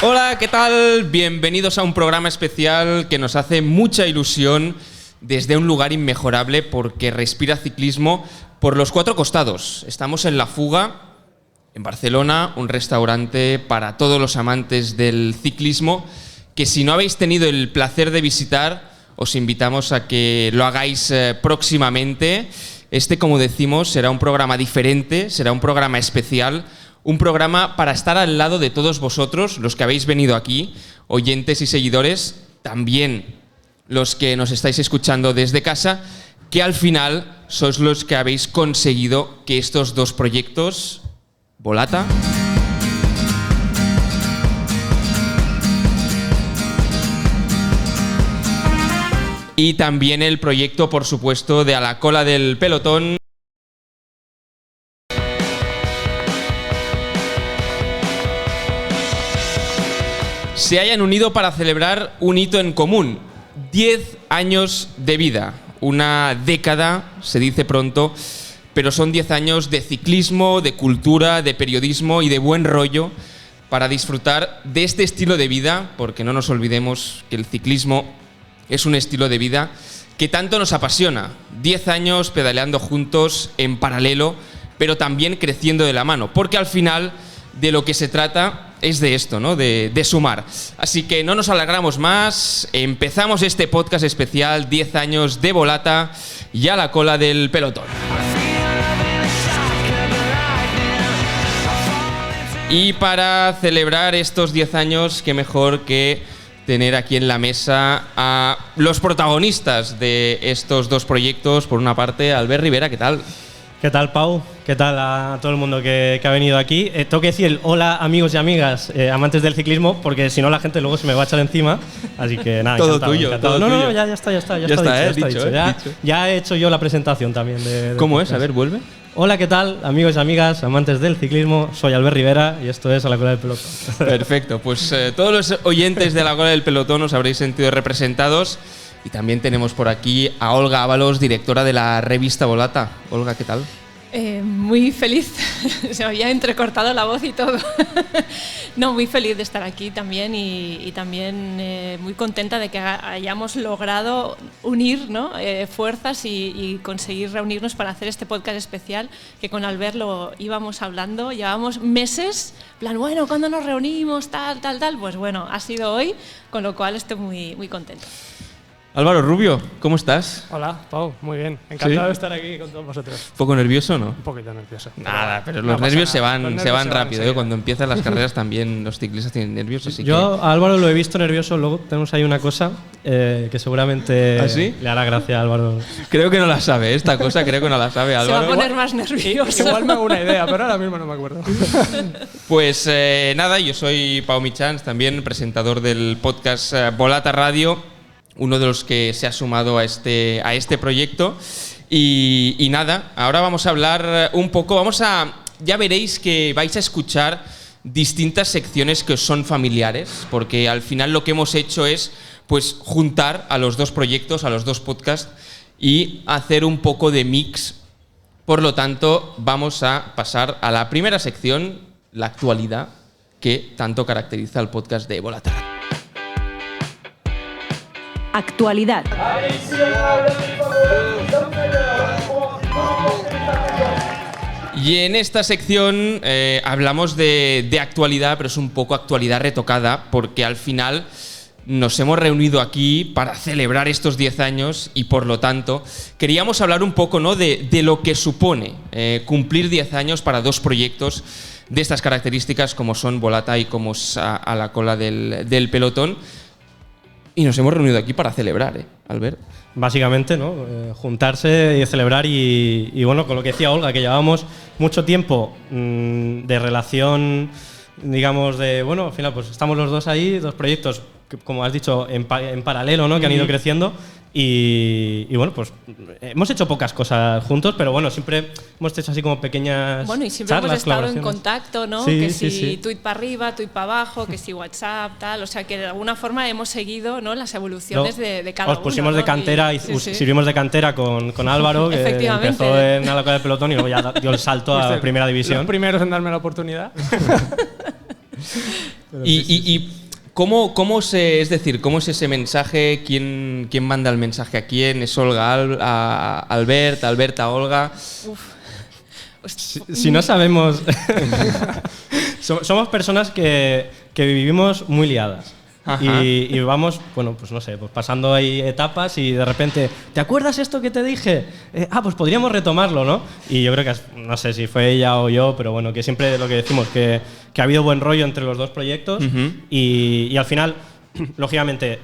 Hola, ¿qué tal? Bienvenidos a un programa especial que nos hace mucha ilusión desde un lugar inmejorable porque respira ciclismo por los cuatro costados. Estamos en La Fuga, en Barcelona, un restaurante para todos los amantes del ciclismo que si no habéis tenido el placer de visitar, os invitamos a que lo hagáis próximamente. Este, como decimos, será un programa diferente, será un programa especial, un programa para estar al lado de todos vosotros, los que habéis venido aquí, oyentes y seguidores, también los que nos estáis escuchando desde casa, que al final sois los que habéis conseguido que estos dos proyectos, Volata y también el proyecto, por supuesto, de A la Cola del Pelotón, se hayan unido para celebrar un hito en común: 10 años de vida. Una década, se dice pronto, pero son 10 años de ciclismo, de cultura, de periodismo y de buen rollo para disfrutar de este estilo de vida, porque no nos olvidemos que el ciclismo es un estilo de vida que tanto nos apasiona. 10 años pedaleando juntos en paralelo, pero también creciendo de la mano, porque al final de lo que se trata es de esto, ¿no? De sumar. Así que no nos alargamos más, empezamos este podcast especial 10 años de Volata y A la Cola del Pelotón. Y para celebrar estos 10 años, qué mejor que tener aquí en la mesa a los protagonistas de estos dos proyectos. Por una parte, Albert Rivera, ¿qué tal? ¿Qué tal, Pau? ¿Qué tal a todo el mundo que ha venido aquí? Tengo que decir hola, amigos y amigas, amantes del ciclismo, porque si no la gente luego se me va a echar encima. Así que nada, todo encantado, tuyo, encantado. todo No, tuyo. ya está dicho. Ya he hecho yo la presentación también. ¿Cómo es? A ver, vuelve. Hola, ¿qué tal, amigos y amigas, amantes del ciclismo? Soy Albert Rivera y esto es A la Cola del Pelotón. Perfecto, pues todos los oyentes de A la Cola del Pelotón os habréis sentido representados. Y también tenemos por aquí a Olga Ábalos, directora de la revista Volata. Olga, ¿qué tal? Muy feliz, se me había entrecortado la voz y todo. No, muy feliz de estar aquí también y también muy contenta de que hayamos logrado unir, ¿no? Fuerzas y conseguir reunirnos para hacer este podcast especial que con Albert lo íbamos hablando, llevábamos meses, plan, bueno, ¿cuándo nos reunimos? Tal. Pues bueno, ha sido hoy, con lo cual estoy muy contenta. Álvaro Rubio, ¿cómo estás? Hola, Pau, muy bien. Encantado ¿Sí? de estar aquí con todos vosotros. ¿Un poco nervioso o no? Un poquito nervioso. Nada, pero los nervios se van rápido. Cuando empiezan las carreras también los ciclistas tienen nervios. Así yo a Álvaro lo he visto nervioso, luego tenemos ahí una cosa que seguramente ¿Ah, sí? le hará gracia a Álvaro. Creo que no la sabe, esta cosa creo que no la sabe Álvaro. Se va a poner más nervioso. Igual me hago una idea, pero ahora mismo no me acuerdo. Pues nada, yo soy Pau Michans, también presentador del podcast Volata Radio, uno de los que se ha sumado a este proyecto. Y nada, ahora vamos a hablar un poco, ya veréis que vais a escuchar distintas secciones que os son familiares, porque al final lo que hemos hecho es pues juntar a los dos proyectos, a los dos podcasts y hacer un poco de mix. Por lo tanto, vamos a pasar a la primera sección, la actualidad, que tanto caracteriza al podcast de Volata. Actualidad. Y en esta sección hablamos de actualidad, pero es un poco actualidad retocada, porque al final nos hemos reunido aquí para celebrar estos 10 años y por lo tanto queríamos hablar un poco, ¿no?, de lo que supone cumplir 10 años para dos proyectos de estas características como son Volata y como es A la Cola del Pelotón. Y nos hemos reunido aquí para celebrar, Albert. Básicamente, ¿no? Juntarse y celebrar y bueno, con lo que decía Olga, que llevábamos mucho tiempo de relación, digamos, bueno, al final pues estamos los dos ahí, dos proyectos, que, como has dicho, en paralelo, ¿no? Que han ido creciendo y bueno, pues hemos hecho pocas cosas juntos, pero bueno, siempre hemos hecho así como pequeñas Bueno, y siempre charlas, hemos estado en colaboraciones. contacto, ¿no? Sí, que sí, si sí. tuit para arriba, tuit para abajo, que si WhatsApp, tal. O sea, que de alguna forma hemos seguido, ¿no?, las evoluciones de cada uno. Os pusimos ¿no? de cantera y sirvimos de cantera con Álvaro, que Efectivamente. empezó en A la Cola del Pelotón y luego ya dio el salto a Primera División. Los primeros en darme la oportunidad. Y ¿cómo es decir, cómo es ese mensaje? ¿Quién manda el mensaje a quién? ¿Es Olga a Albert, Albert a Olga? Si no sabemos... Somos personas que vivimos muy liadas. Y vamos, bueno, pues no sé, pues pasando ahí etapas y de repente, ¿te acuerdas esto que te dije? Pues podríamos retomarlo, ¿no? Y yo creo que, no sé si fue ella o yo, pero bueno, que siempre lo que decimos, que ha habido buen rollo entre los dos proyectos y al final, lógicamente,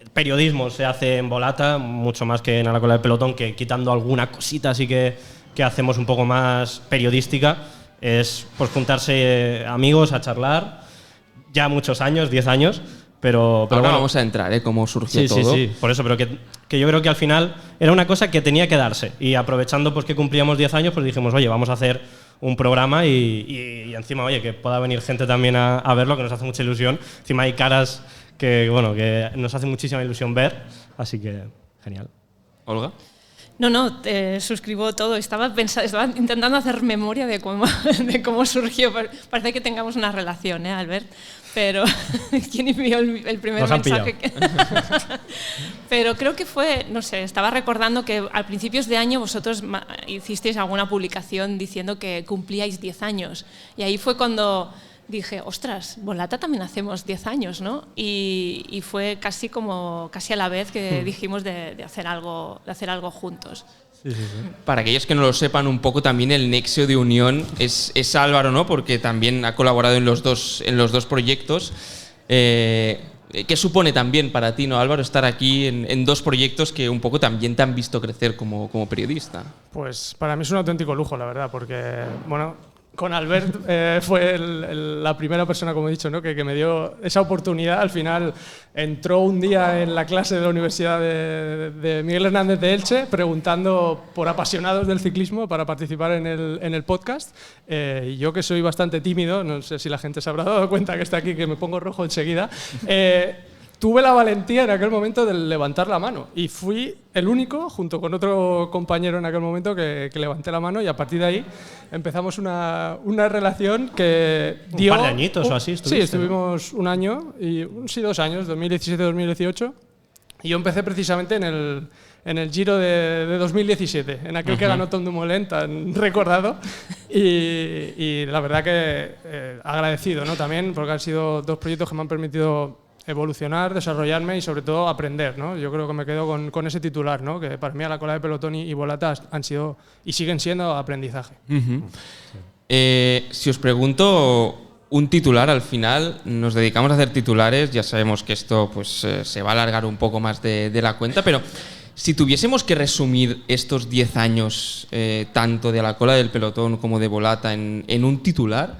el periodismo se hace en Volata, mucho más que en A la cola del pelotón, que quitando alguna cosita así que hacemos un poco más periodística, es pues juntarse amigos a charlar, ya muchos años, 10 años, pero ahora bueno, vamos a entrar, cómo surgió todo. Sí, por eso, pero que yo creo que al final era una cosa que tenía que darse y aprovechando pues que cumplíamos 10 años, pues dijimos, oye, vamos a hacer un programa y encima, oye, que pueda venir gente también a verlo, que nos hace mucha ilusión. Encima hay caras que nos hace muchísima ilusión ver, así que genial. ¿Olga? No, suscribo todo. Estaba intentando hacer memoria de cómo surgió. Parece que tengamos una relación, Albert. Pero ¿quién envió el primer mensaje? Pero creo que fue, no sé, estaba recordando que a principios de año vosotros hicisteis alguna publicación diciendo que cumplíais 10 años. Y ahí fue cuando dije, ostras, Volata también hacemos 10 años, ¿no? Y fue casi a la vez que dijimos de hacer algo juntos. Sí. Para aquellos que no lo sepan un poco, también el nexo de unión es Álvaro, ¿no? Porque también ha colaborado en los dos proyectos. ¿Qué supone también para ti, ¿no, Álvaro, estar aquí en dos proyectos que un poco también te han visto crecer como periodista? Pues para mí es un auténtico lujo, la verdad, porque, bueno, con Albert fue la primera persona, como he dicho, ¿no? que me dio esa oportunidad. Al final entró un día en la clase de la Universidad de Miguel Hernández de Elche preguntando por apasionados del ciclismo para participar en el podcast. Y yo, que soy bastante tímido, no sé si la gente se habrá dado cuenta que está aquí, que me pongo rojo enseguida, tuve la valentía en aquel momento de levantar la mano y fui el único, junto con otro compañero en aquel momento, que levanté la mano, y a partir de ahí empezamos una relación que dio... ¿Un par de añitos o así estuviste? Sí, estuvimos un año, y 2 años, 2017-2018, y yo empecé precisamente en el Giro de 2017, en aquel que ganó Tom Dumoulin, tan recordado, y la verdad que agradecido, ¿no? También, porque han sido 2 proyectos que me han permitido evolucionar, desarrollarme y sobre todo aprender, ¿no? Yo creo que me quedo con ese titular, ¿no? Que para mí A la cola de pelotón y Volata han sido y siguen siendo aprendizaje. Si os pregunto un titular, al final nos dedicamos a hacer titulares, ya sabemos que esto pues, se va a alargar un poco más de la cuenta, pero si tuviésemos que resumir estos 10 años, tanto de A la cola del pelotón como de Volata, en un titular,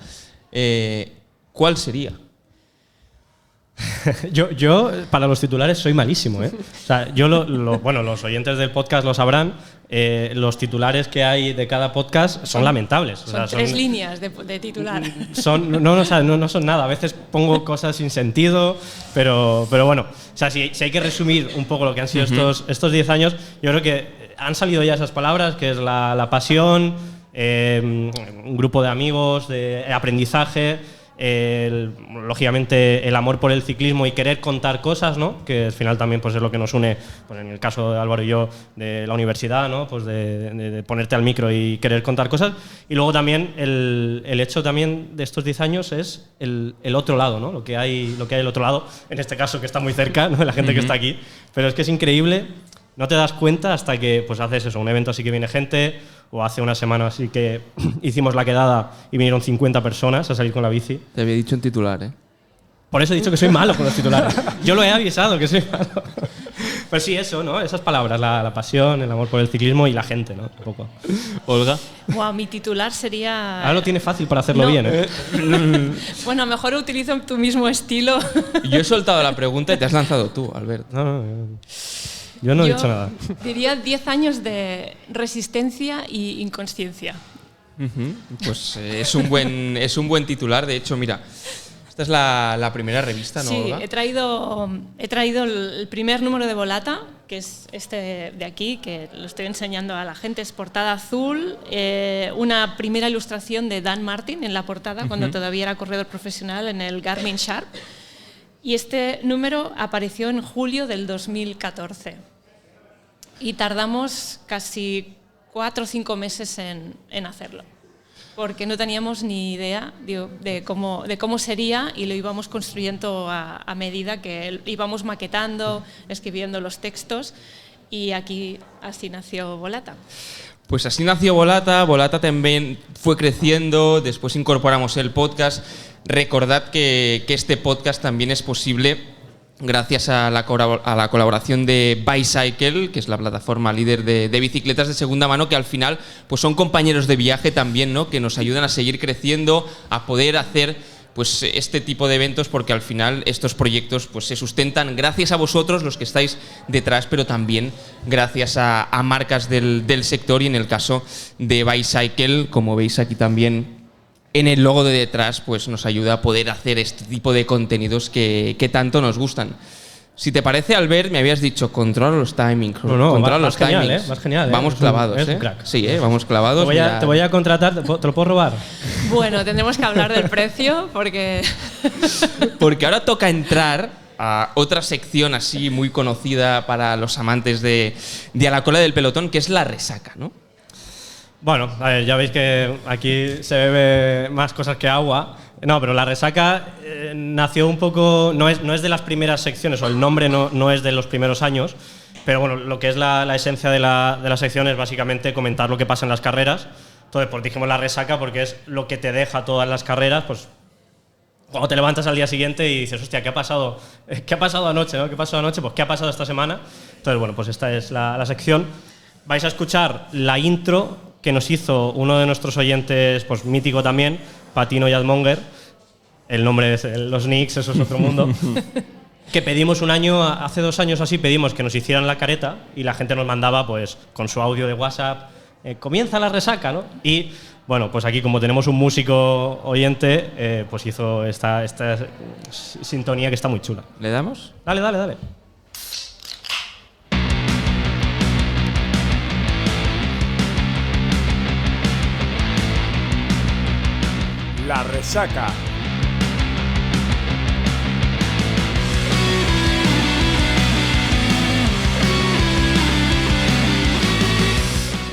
¿cuál sería? Yo para los titulares soy malísimo, ¿eh? O sea, bueno, los oyentes del podcast lo sabrán, los titulares que hay de cada podcast son lamentables. Son 3 líneas de titular. No son nada. A veces pongo cosas sin sentido, pero bueno. O sea, si hay que resumir un poco lo que han sido estos 10 años, yo creo que han salido ya esas palabras, que es la pasión, un grupo de amigos, de aprendizaje, lógicamente el amor por el ciclismo y querer contar cosas, ¿no? Que al final también pues, es lo que nos une, pues, en el caso de Álvaro y yo, de la universidad, ¿no? Pues de ponerte al micro y querer contar cosas. Y luego también el hecho también de estos 10 años es el otro lado, ¿no? Lo que hay al otro lado, en este caso que está muy cerca, ¿no? La gente que está aquí, pero es que es increíble. No te das cuenta hasta que pues, haces eso, un evento así que viene gente, o hace una semana así que hicimos la quedada y vinieron 50 personas a salir con la bici. Te había dicho en titular, ¿eh? Por eso he dicho que soy malo con los titulares. Yo lo he avisado que soy malo. Pues sí, eso, ¿no? Esas palabras, la pasión, el amor por el ciclismo y la gente, ¿no? Un poco. Olga. Wow, mi titular sería... Ahora lo tiene fácil para hacerlo bien, ¿eh? Bueno, mejor utilizo tu mismo estilo. Yo he soltado la pregunta y te has lanzado tú, Albert. No. Yo no he dicho nada. Diría 10 años de resistencia y inconsciencia. Pues es un buen titular. De hecho, mira, esta es la primera revista, ¿no, Sí, Olga? he traído el primer número de Volata, que es este de aquí, que lo estoy enseñando a la gente, es portada azul, una primera ilustración de Dan Martin en la portada, cuando todavía era corredor profesional en el Garmin Sharp. Y este número apareció en julio del 2014. Y tardamos casi 4 o 5 meses en hacerlo, porque no teníamos ni idea de cómo sería, y lo íbamos construyendo a medida que íbamos maquetando, escribiendo los textos, y así nació Volata. Pues así nació Volata. Volata también fue creciendo, después incorporamos el podcast. Recordad que este podcast también es posible gracias a la colaboración de Bicycle, que es la plataforma líder de bicicletas de segunda mano, que al final pues son compañeros de viaje también, ¿no? Que nos ayudan a seguir creciendo, a poder hacer pues este tipo de eventos, porque al final estos proyectos pues se sustentan gracias a vosotros, los que estáis detrás, pero también gracias a marcas del sector, y en el caso de Bicycle, como veis aquí también en el logo de detrás, pues nos ayuda a poder hacer este tipo de contenidos que tanto nos gustan. Si te parece, Albert, me habías dicho controla los timings. No, controla vas los genial, timings. vas genial. Vamos clavados, es un crack. Sí, vamos clavados. Te voy a contratar, ¿te lo puedo robar? Bueno, tendremos que hablar del precio, porque ahora toca entrar a otra sección así muy conocida para los amantes de A la cola del pelotón, que es la resaca, ¿no? Bueno, a ver, ya veis que aquí se bebe más cosas que agua. No, pero la resaca nació un poco… No es de las primeras secciones, o el nombre no es de los primeros años, pero bueno, lo que es la esencia de la sección es básicamente comentar lo que pasa en las carreras. Entonces, pues dijimos la resaca porque es lo que te deja todas las carreras, pues cuando te levantas al día siguiente y dices, hostia, ¿qué ha pasado? ¿Qué ha pasado anoche? ¿No? ¿Qué pasó anoche? Pues ¿qué ha pasado esta semana? Entonces, bueno, pues esta es la sección. Vais a escuchar la intro que nos hizo uno de nuestros oyentes, pues mítico también, Patino Yadmonger. El nombre es los Knicks, eso es otro mundo. Que pedimos hace 2 años así, pedimos que nos hicieran la careta, y la gente nos mandaba pues con su audio de WhatsApp, comienza la resaca, ¿no? Y bueno, pues aquí como tenemos un músico oyente, pues hizo esta sintonía que está muy chula. ¿Le damos? Dale. La resaca.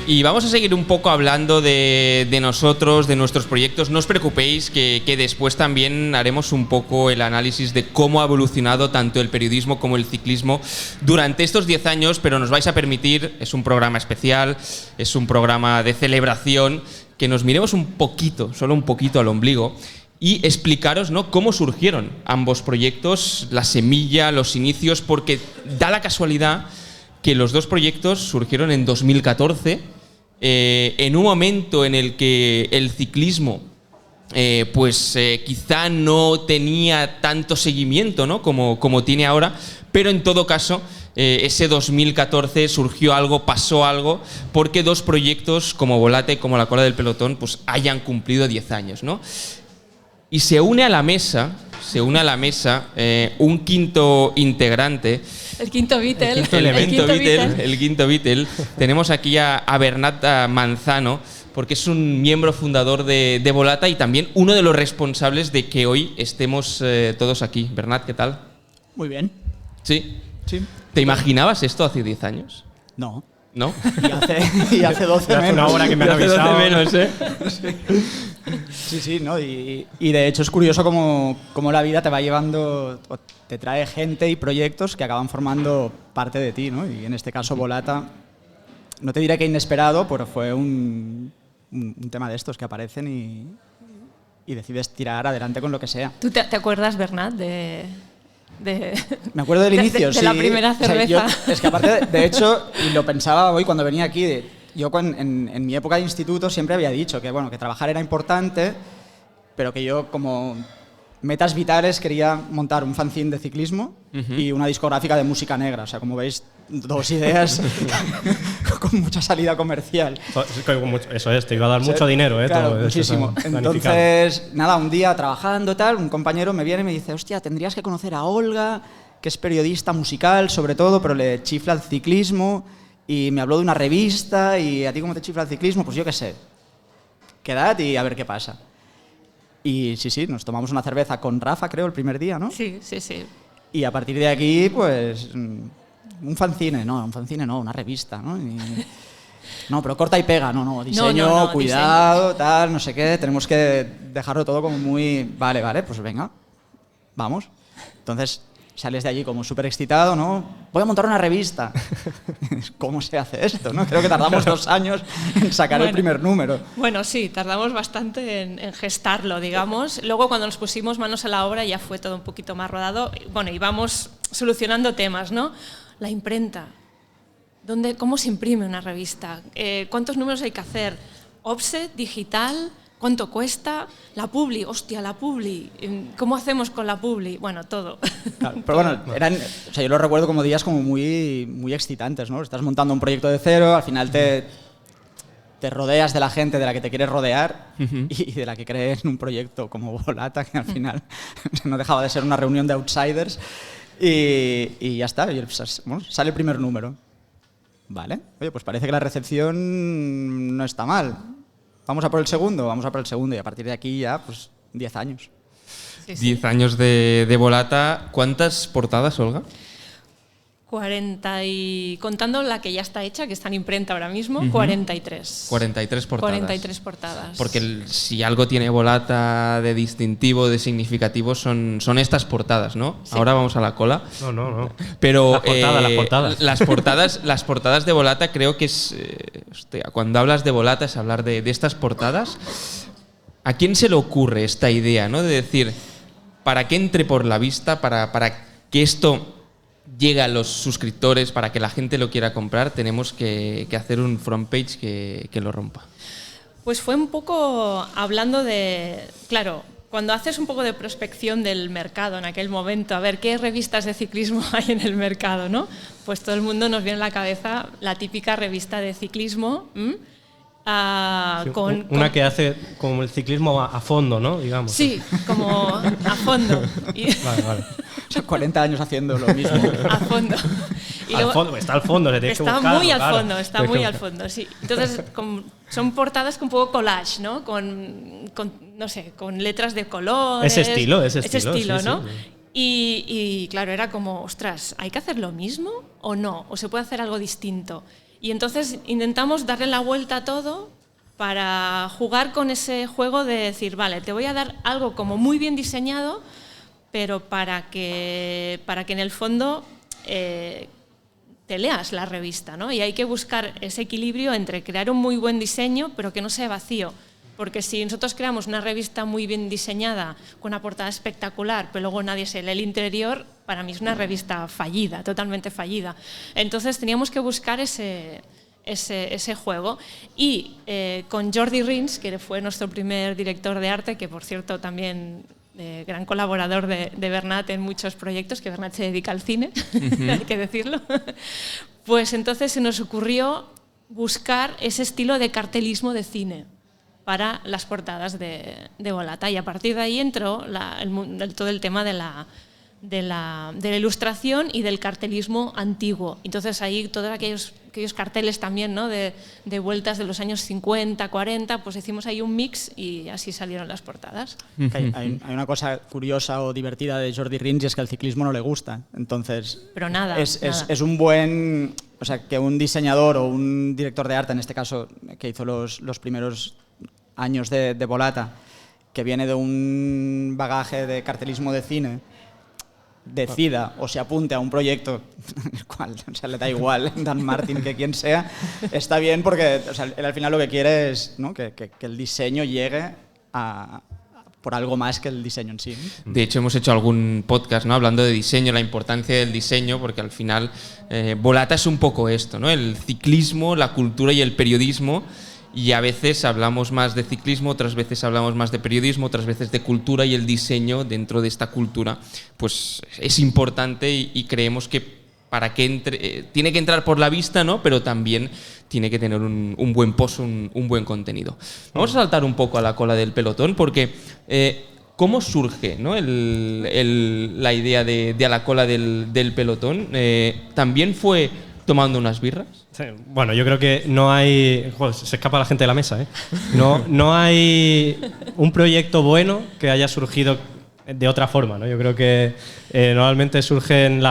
Y vamos a seguir un poco hablando de nosotros, de nuestros proyectos. No os preocupéis que después también haremos un poco el análisis de cómo ha evolucionado tanto el periodismo como el ciclismo durante estos 10 años, pero nos vais a permitir, es un programa especial, es un programa de celebración, que nos miremos un poquito, solo un poquito al ombligo, y explicaros, ¿no?, cómo surgieron ambos proyectos, la semilla, los inicios, porque da la casualidad que los dos proyectos surgieron en 2014, en un momento en el que el ciclismo quizá no tenía tanto seguimiento, ¿no?, como tiene ahora, pero en todo caso ese 2014 surgió algo, pasó algo, porque dos proyectos como Volata y como La Cola del Pelotón pues hayan cumplido 10 años, ¿no? Y se une a la mesa un quinto integrante. El quinto Beatle. El quinto Beatle. Tenemos aquí a Bernat Manzano, porque es un miembro fundador de Volata y también uno de los responsables de que hoy estemos todos aquí. Bernat, ¿qué tal? Muy bien. ¿Sí? Sí. ¿Te imaginabas esto hace 10 años? No. ¿No? Y hace 12 menos. Una hora que me han avisado. 12 menos, ¿eh? Sí, ¿no? Y de hecho es curioso cómo la vida te va llevando, te trae gente y proyectos que acaban formando parte de ti, ¿no? Y en este caso Volata, no te diré que inesperado, pero fue un tema de estos que aparecen y decides tirar adelante con lo que sea. ¿Tú te acuerdas, Bernat, Me acuerdo del inicio, de la primera cerveza? O sea, es que aparte, de hecho, y lo pensaba hoy cuando venía aquí, yo en mi época de instituto siempre había dicho que, bueno, que trabajar era importante, pero que yo como metas vitales quería montar un fanzine de ciclismo y una discográfica de música negra. O sea, como veis, dos ideas con mucha salida comercial. Eso es, te iba a dar mucho dinero, claro, todo muchísimo. Entonces, nada, un día trabajando tal, un compañero me viene y me dice, hostia, tendrías que conocer a Olga, que que es periodista musical sobre todo, pero le chifla el ciclismo y me habló de una revista y a ti cómo te chifla el ciclismo, pues yo qué sé. Quedad y a ver qué pasa. Y sí, nos tomamos una cerveza con Rafa, creo, el primer día, ¿no? Sí, sí, sí. Y a partir de aquí, pues, un fanzine, una revista, ¿no? No, pero corta y pega, no, diseño, No, cuidado, diseño. Tal, no sé qué, tenemos que dejarlo todo como muy, vale, pues venga, vamos. Entonces sales de allí como súper excitado, ¿no? Voy a montar una revista. ¿Cómo se hace esto, no? Creo que tardamos 2 años en sacar el primer número. Bueno, sí, tardamos bastante en gestarlo, digamos. Luego, cuando nos pusimos manos a la obra, ya fue todo un poquito más rodado. Bueno, íbamos solucionando temas, ¿no? La imprenta. ¿Cómo se imprime una revista? ¿Cuántos números hay que hacer? ¿Offset? ¿Digital? ¿Cuánto cuesta? La publi, hostia, la publi. ¿Cómo hacemos con la publi? Bueno, todo. Claro, pero bueno, yo lo recuerdo como días como muy, muy excitantes, ¿no? Estás montando un proyecto de cero, al final te rodeas de la gente de la que te quieres rodear y de la que crees en un proyecto como Volata, que al final no dejaba de ser una reunión de outsiders y ya está, bueno, sale el primer número. Vale, oye, pues parece que la recepción no está mal. Vamos a por el segundo y a partir de aquí ya, pues 10 años. Sí. 10 años de Volata. ¿Cuántas portadas, Olga? 40 y... Contando la que ya está hecha, que está en imprenta ahora mismo, 43. 43 portadas. 43 portadas. Porque si algo tiene Volata de distintivo, de significativo, son estas portadas, ¿no? Sí. Ahora vamos a la cola. No. Pero las portadas. Las portadas de Volata creo que es... cuando hablas de Volata es hablar de estas portadas. ¿A quién se le ocurre esta idea, ¿no? De decir, para que entre por la vista, para que esto llegue a los suscriptores, para que la gente lo quiera comprar, tenemos que hacer un front page que lo rompa? Pues fue un poco hablando de... Claro, cuando haces un poco de prospección del mercado en aquel momento, a ver qué revistas de ciclismo hay en el mercado, ¿no? Pues todo el mundo nos viene a la cabeza la típica revista de ciclismo. Una que hace como el ciclismo a fondo, ¿no? Digamos. Sí, como a fondo. Vale. Son 40 años haciendo lo mismo. A fondo. Y al fondo, está al fondo, le tienes que buscarlo, muy al claro. fondo, está muy al fondo, sí. Entonces, son portadas con un poco collage, ¿no? Con no sé, con letras de colores. Ese estilo, sí, ¿no? Sí. Y claro, era como, ostras, ¿hay que hacer lo mismo o no? ¿O se puede hacer algo distinto? Y entonces intentamos darle la vuelta a todo para jugar con ese juego de decir, vale, te voy a dar algo como muy bien diseñado, pero para que en el fondo te leas la revista, ¿no? Y hay que buscar ese equilibrio entre crear un muy buen diseño, pero que no sea vacío. Porque si nosotros creamos una revista muy bien diseñada, con una portada espectacular, pero luego nadie se lee el interior, para mí es una revista fallida, totalmente fallida. Entonces teníamos que buscar ese juego. Y con Jordi Rins, que fue nuestro primer director de arte, que por cierto también gran colaborador de Bernat en muchos proyectos, que Bernat se dedica al cine, hay que decirlo, pues entonces se nos ocurrió buscar ese estilo de cartelismo de cine para las portadas de Volata, y a partir de ahí entró todo el tema de la ilustración y del cartelismo antiguo. Entonces ahí todos aquellos carteles también, ¿no? de vueltas de los años 50, 40, pues hicimos ahí un mix y así salieron las portadas. Hay una cosa curiosa o divertida de Jordi Rins y es que al ciclismo no le gusta. Entonces, pero nada. Es un buen... O sea, que un diseñador o un director de arte, en este caso, que hizo los primeros años de Volata, que viene de un bagaje de cartelismo de cine, decida o se apunte a un proyecto el cual, o sea, le da igual Dan Martin que quien sea, está bien porque, o sea, él al final lo que quiere es, ¿no? que el diseño llegue por algo más que el diseño en sí. De hecho, hemos hecho algún podcast, ¿no? Hablando de diseño, la importancia del diseño, porque al final Volata es un poco esto, ¿no? El ciclismo, la cultura y el periodismo. Y a veces hablamos más de ciclismo, otras veces hablamos más de periodismo, otras veces de cultura, y el diseño dentro de esta cultura pues es importante y creemos que para que entre, tiene que entrar por la vista, ¿no? Pero también tiene que tener un buen post, un buen contenido. Vamos a saltar un poco a la cola del pelotón porque ¿Cómo surge, ¿no? La idea de a la cola del pelotón? ¿También fue tomando unas birras? Sí, bueno, yo creo que no hay... Joder, se escapa la gente de la mesa, ¿eh? No hay un proyecto bueno que haya surgido de otra forma, ¿no? Yo creo que normalmente surgen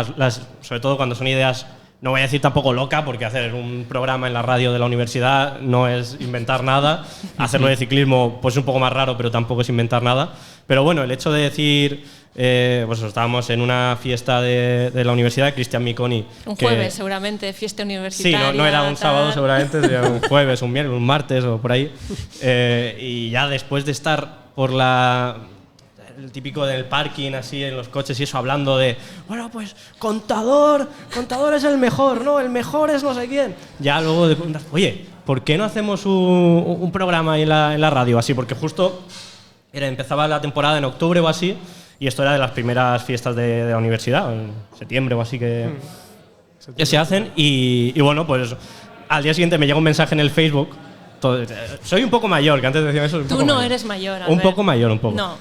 sobre todo cuando son ideas, no voy a decir tampoco loca, porque hacer un programa en la radio de la universidad no es inventar nada. Hacerlo de ciclismo pues es un poco más raro, pero tampoco es inventar nada. Pero bueno, el hecho de decir... pues estábamos en una fiesta de la universidad, Cristian Miconi. Un jueves, seguramente, fiesta universitaria. Sí, no era un sábado, seguramente, sería un jueves, un miércoles, un martes o por ahí. Y ya después de estar por el típico del parking, así en los coches y eso, hablando de, bueno, pues Contador es el mejor, ¿no? El mejor es no sé quién. Ya luego de preguntar, oye, ¿por qué no hacemos un programa ahí en la radio así? Porque justo empezaba la temporada en octubre o así. Y esto era de las primeras fiestas de la universidad, en septiembre o así que se hacen. Y bueno, pues al día siguiente me llega un mensaje en el Facebook. Soy un poco mayor, que antes decían eso. Tú no eres mayor. Un poco mayor, un poco. No.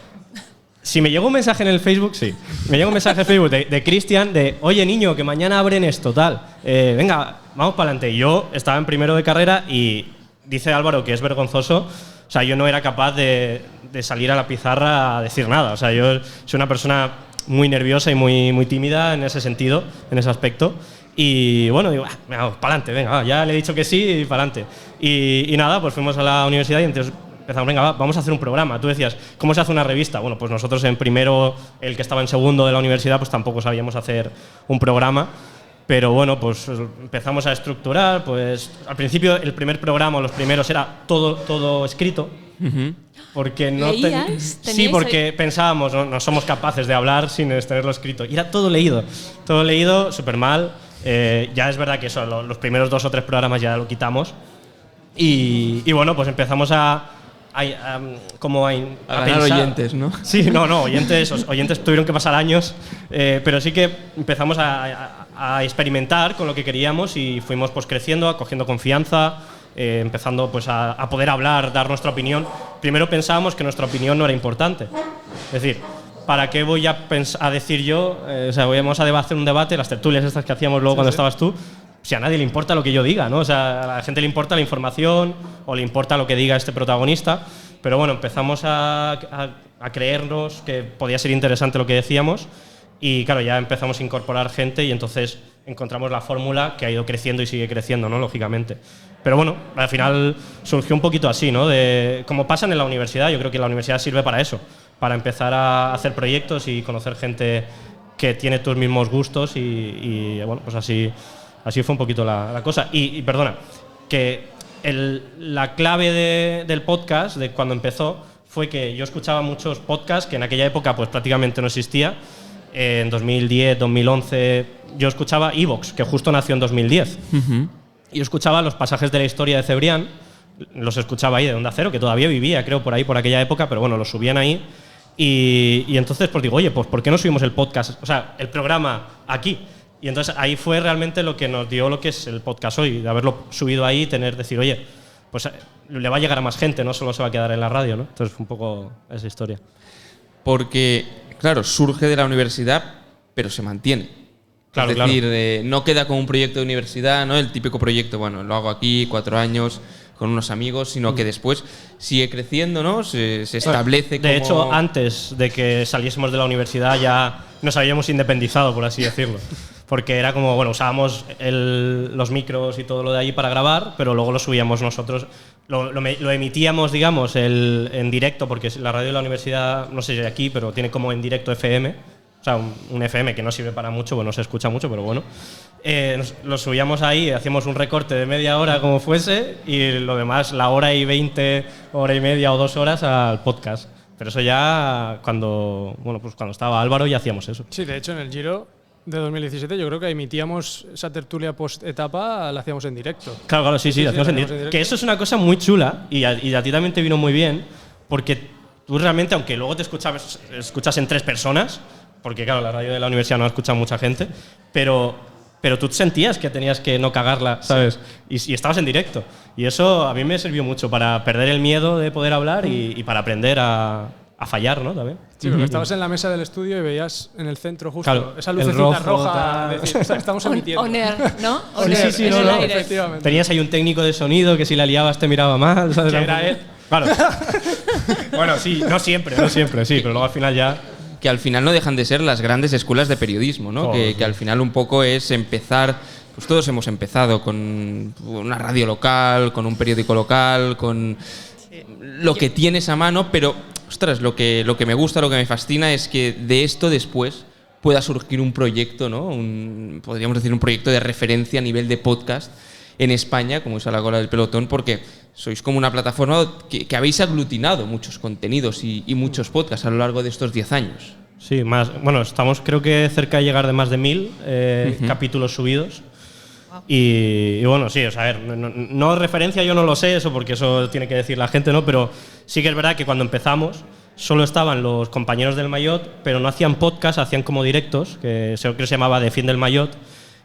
Si me llegó un mensaje en el Facebook, sí. Me llega un mensaje en el Facebook de Cristian de, oye niño, que mañana abren esto, tal. Venga, vamos para adelante. Y yo estaba en primero de carrera y dice Álvaro que es vergonzoso. O sea, yo no era capaz de salir a la pizarra a decir nada. O sea, yo soy una persona muy nerviosa y muy tímida en ese sentido, en ese aspecto. Y bueno, digo, venga, para adelante, venga, ya le he dicho que sí y para adelante. Y nada, pues fuimos a la universidad y entonces empezamos, venga, vamos a hacer un programa. Tú decías, ¿cómo se hace una revista? Bueno, pues nosotros en primero, el que estaba en segundo de la universidad, pues tampoco sabíamos hacer un programa. Pero bueno, pues empezamos a estructurar, pues al principio el primer programa, los primeros, era todo escrito. Porque no sí, porque pensábamos, no somos capaces de hablar sin tenerlo escrito. Y era todo leído, súper mal. Ya es verdad que eso, los primeros 2 o 3 programas ya lo quitamos. Y bueno, pues empezamos a ganar oyentes, ¿no? Sí, oyentes tuvieron que pasar años, pero sí que empezamos a experimentar con lo que queríamos y fuimos pues creciendo, cogiendo confianza, empezando pues a poder hablar, dar nuestra opinión. Primero pensábamos que nuestra opinión no era importante, es decir, ¿para qué voy a decir yo? O sea, vamos a hacer un debate, las tertulias estas que hacíamos luego cuando estabas tú. Si a nadie le importa lo que yo diga, ¿no? O sea, a la gente le importa la información o le importa lo que diga este protagonista. Pero bueno, empezamos a creernos que podía ser interesante lo que decíamos y claro, ya empezamos a incorporar gente y entonces encontramos la fórmula que ha ido creciendo y sigue creciendo, ¿no? Lógicamente. Pero bueno, al final surgió un poquito así, ¿no? Como pasan en la universidad, yo creo que la universidad sirve para eso, para empezar a hacer proyectos y conocer gente que tiene tus mismos gustos y bueno, pues así fue un poquito la cosa. Y perdona, que la clave del podcast, de cuando empezó, fue que yo escuchaba muchos podcasts que en aquella época pues prácticamente no existía. En 2010, 2011, yo escuchaba Evox, que justo nació en 2010. Y yo escuchaba los pasajes de la historia de Cebrián, los escuchaba ahí de Onda Cero, que todavía vivía, creo, por ahí, por aquella época, pero bueno, los subían ahí. Y entonces pues digo, oye, pues ¿por qué no subimos el podcast, o sea, el programa aquí? Y entonces ahí fue realmente lo que nos dio lo que es el podcast hoy, de haberlo subido ahí y decir, oye, pues le va a llegar a más gente, no solo se va a quedar en la radio, ¿no? Entonces fue un poco esa historia. Porque, claro, surge de la universidad, pero se mantiene. Claro, es decir, no queda como un proyecto de universidad, ¿no? El típico proyecto, bueno, lo hago aquí 4 años con unos amigos, sino que después sigue creciendo, ¿no? Se establece como... De hecho, antes de que saliésemos de la universidad ya nos habíamos independizado, por así decirlo. Porque era como, bueno, usábamos los micros y todo lo de ahí para grabar, pero luego lo subíamos nosotros, lo emitíamos, digamos, en directo, porque la radio de la universidad, no sé si de aquí, pero tiene como en directo FM, o sea, un FM que no sirve para mucho, bueno, no se escucha mucho, pero bueno. Lo subíamos ahí, hacíamos un recorte de media hora como fuese, y lo demás, la hora y 20, hora y media o 2 horas al podcast. Pero eso ya cuando estaba Álvaro ya hacíamos eso. Sí, de hecho en el Giro de 2017 yo creo que emitíamos esa tertulia post-etapa, la hacíamos en directo. Claro, sí, la hacíamos en directo. Que eso es una cosa muy chula y a ti también te vino muy bien, porque tú realmente, aunque luego te escuchas en 3 personas, porque claro, la radio de la universidad no la escucha mucha gente, pero tú sentías que tenías que no cagarla, ¿sabes? Sí. Y estabas en directo. Y eso a mí me sirvió mucho para perder el miedo de poder hablar y para aprender a a fallar, ¿no? También. Sí, porque estabas en la mesa del estudio y veías en el centro justo Claro, esa el lucecita rojo, roja. tal. Decir, o sea, estamos emitiendo. On air, ¿no? Sí, On air, sí, en no, el no, aire. efectivamente. Tenías ahí un técnico de sonido que si la liabas te miraba mal, ¿sabes? Que era él. Claro. Bueno, sí, no siempre, sí, pero luego al final ya… Que al final no dejan de ser las grandes escuelas de periodismo, ¿no? Que al final un poco es empezar, pues todos hemos empezado con una radio local, con un periódico local, con lo que tienes a mano, pero, ostras, lo que me gusta, lo que me fascina es que de esto después pueda surgir un proyecto, ¿no? Podríamos decir un proyecto de referencia a nivel de podcast en España, como es A la Cola del Pelotón, porque sois como una plataforma que habéis aglutinado muchos contenidos y muchos podcasts a lo largo de estos 10 años. Sí, más. Bueno, estamos creo que cerca de llegar de más de 1000 capítulos subidos. Y bueno, sí, o sea, a ver, no referencia yo no lo sé, eso porque eso tiene que decir la gente, ¿no? Pero sí que es verdad que cuando empezamos solo estaban los compañeros del Maillot, pero no hacían podcast, hacían como directos, que creo que se llamaba Defiende el Maillot.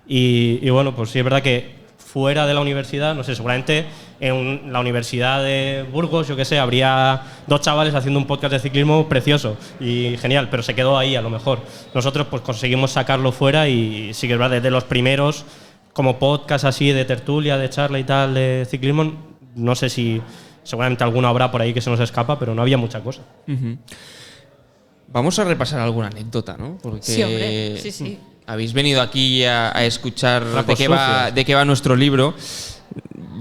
Y bueno, pues sí es verdad que fuera de la universidad, no sé, seguramente en la Universidad de Burgos, yo qué sé, habría 2 chavales haciendo un podcast de ciclismo precioso y genial, pero se quedó ahí a lo mejor. Nosotros pues conseguimos sacarlo fuera y sí que es verdad, desde los primeros como podcast así de tertulia, de charla y tal de ciclismo, no sé si seguramente alguna habrá por ahí que se nos escapa, pero no había mucha cosa. Vamos a repasar alguna anécdota, ¿no? Porque Sí, hombre, sí. habéis venido aquí a escuchar Trapos de qué va nuestro libro.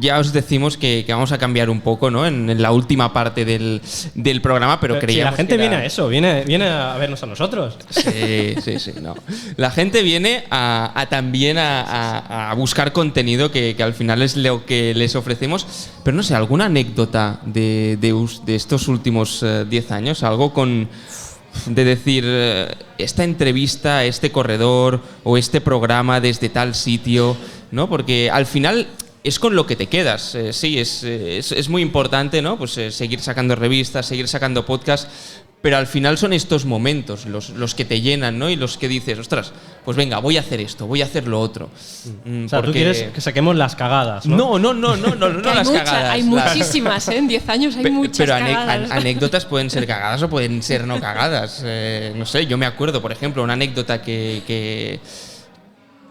Ya os decimos que vamos a cambiar un poco, ¿no? En la última parte del programa, pero Si creíamos la gente que era… viene a eso, viene a vernos a nosotros. Sí, no. La gente viene también a buscar contenido que al final es lo que les ofrecemos. Pero no sé, ¿alguna anécdota de estos últimos 10 años? Algo de decir, esta entrevista, este corredor o este programa desde tal sitio, ¿no? Porque al final es con lo que te quedas. Sí, es muy importante, ¿no? Pues seguir sacando revistas, seguir sacando podcasts, pero al final son estos momentos los que te llenan, ¿no? Y los que dices, ostras, pues venga, voy a hacer esto, voy a hacer lo otro. O sea, tú quieres que saquemos las cagadas, ¿no? No Que las cagadas. hay muchísimas, ¿eh? En 10 años hay muchas pero cagadas. anécdotas pueden ser cagadas o pueden ser no cagadas. No sé, yo me acuerdo, por ejemplo, una anécdota que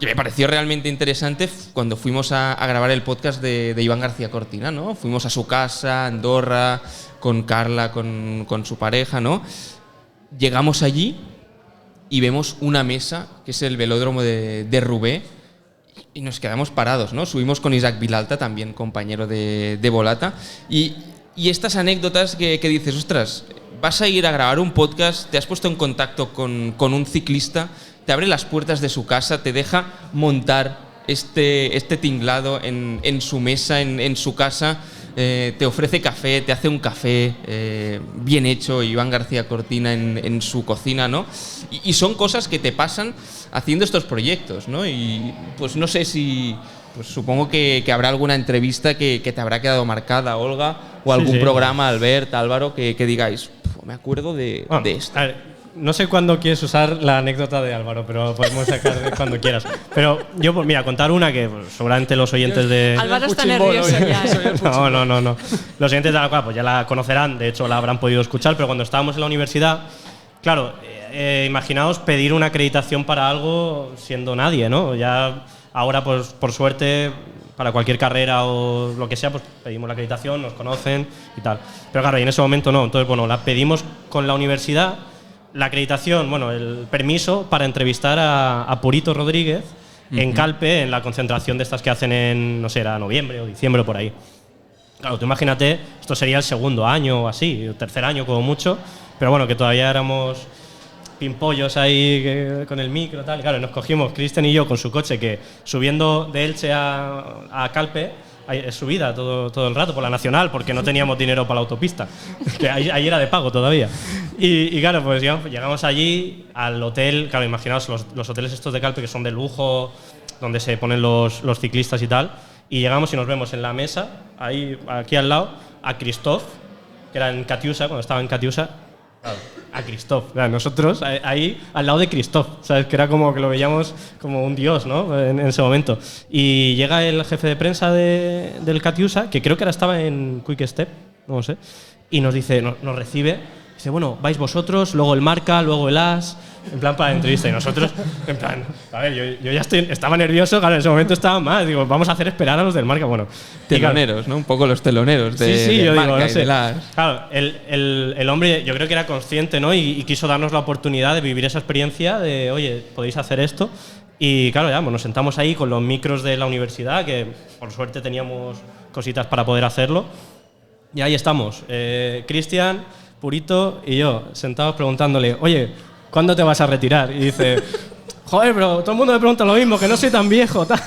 me pareció realmente interesante cuando fuimos a grabar el podcast de Iván García Cortina, ¿no? Fuimos a su casa, Andorra, con Carla, con su pareja, ¿no? Llegamos allí y vemos una mesa, que es el velódromo de Roubaix, y nos quedamos parados, ¿no? Subimos con Isaac Vilalta, también compañero de Volata, y estas anécdotas que dices, ostras, vas a ir a grabar un podcast, te has puesto en contacto con un ciclista, te abre las puertas de su casa, te deja montar este tinglado en su mesa, en su casa, te ofrece café, te hace un café bien hecho, Iván García Cortina en su cocina, ¿no? Y son cosas que te pasan haciendo estos proyectos, ¿no? Y pues no sé si… Pues supongo que habrá alguna entrevista que te habrá quedado marcada, Olga, o algún programa, Albert, Álvaro, que digáis, me acuerdo de esto. A ver, no sé cuándo quieres usar la anécdota de Álvaro, pero podemos sacar cuando quieras. Pero yo, pues mira, contar una que pues, seguramente los oyentes de… Álvaro está nervioso ya. No. Los oyentes de la cual pues ya la conocerán, de hecho la habrán podido escuchar, pero cuando estábamos en la universidad, claro, imaginaos pedir una acreditación para algo siendo nadie, ¿no? Ya ahora, pues por suerte, para cualquier carrera o lo que sea, pues pedimos la acreditación, nos conocen y tal. Pero claro, y en ese momento no. Entonces, bueno, la pedimos con la universidad, la acreditación, bueno, el permiso para entrevistar a Purito Rodríguez en Calpe, en la concentración de estas que hacen en, no sé, era noviembre o diciembre o por ahí. Claro, tú imagínate, esto sería el segundo año o así, o tercer año como mucho, pero bueno, que todavía éramos pimpollos ahí con el micro y tal. Claro, nos cogimos, Cristian y yo, con su coche, que subiendo de Elche a Calpe, subida todo el rato por la Nacional, porque no teníamos dinero para la autopista, que ahí era de pago todavía. Y claro, pues llegamos allí al hotel, claro, imaginaos los hoteles estos de Calpe que son de lujo, donde se ponen los ciclistas y tal, y llegamos y nos vemos en la mesa, ahí, aquí al lado, a Christoph, que era en Katiusa, cuando estaba en Katiusa. Claro, a Christoph, nosotros ahí al lado de Christoph, ¿sabes? Que era como que lo veíamos como un dios, ¿no? En ese momento. Y llega el jefe de prensa del Katiusa, que creo que ahora estaba en Quick Step, no lo sé, y nos dice, nos recibe, Dice, bueno, vais vosotros, luego el Marca, luego el As, en plan para la entrevista. Y nosotros, en plan, a ver, yo ya estaba nervioso, claro, en ese momento estaba más. Digo, vamos a hacer esperar a los del Marca. Bueno, teloneros, ¿no? Un poco los teloneros de sí, yo Marca digo, no y sé. de Las. Claro, el hombre yo creo que era consciente, ¿no? Y quiso darnos la oportunidad de vivir esa experiencia de, oye, podéis hacer esto. Y claro, ya, pues nos sentamos ahí con los micros de la universidad, que por suerte teníamos cositas para poder hacerlo. Y ahí estamos, Cristian, Purito y yo, sentados preguntándole, oye, ¿cuándo te vas a retirar? Y dice, joder, pero todo el mundo me pregunta lo mismo, que no soy tan viejo, tal.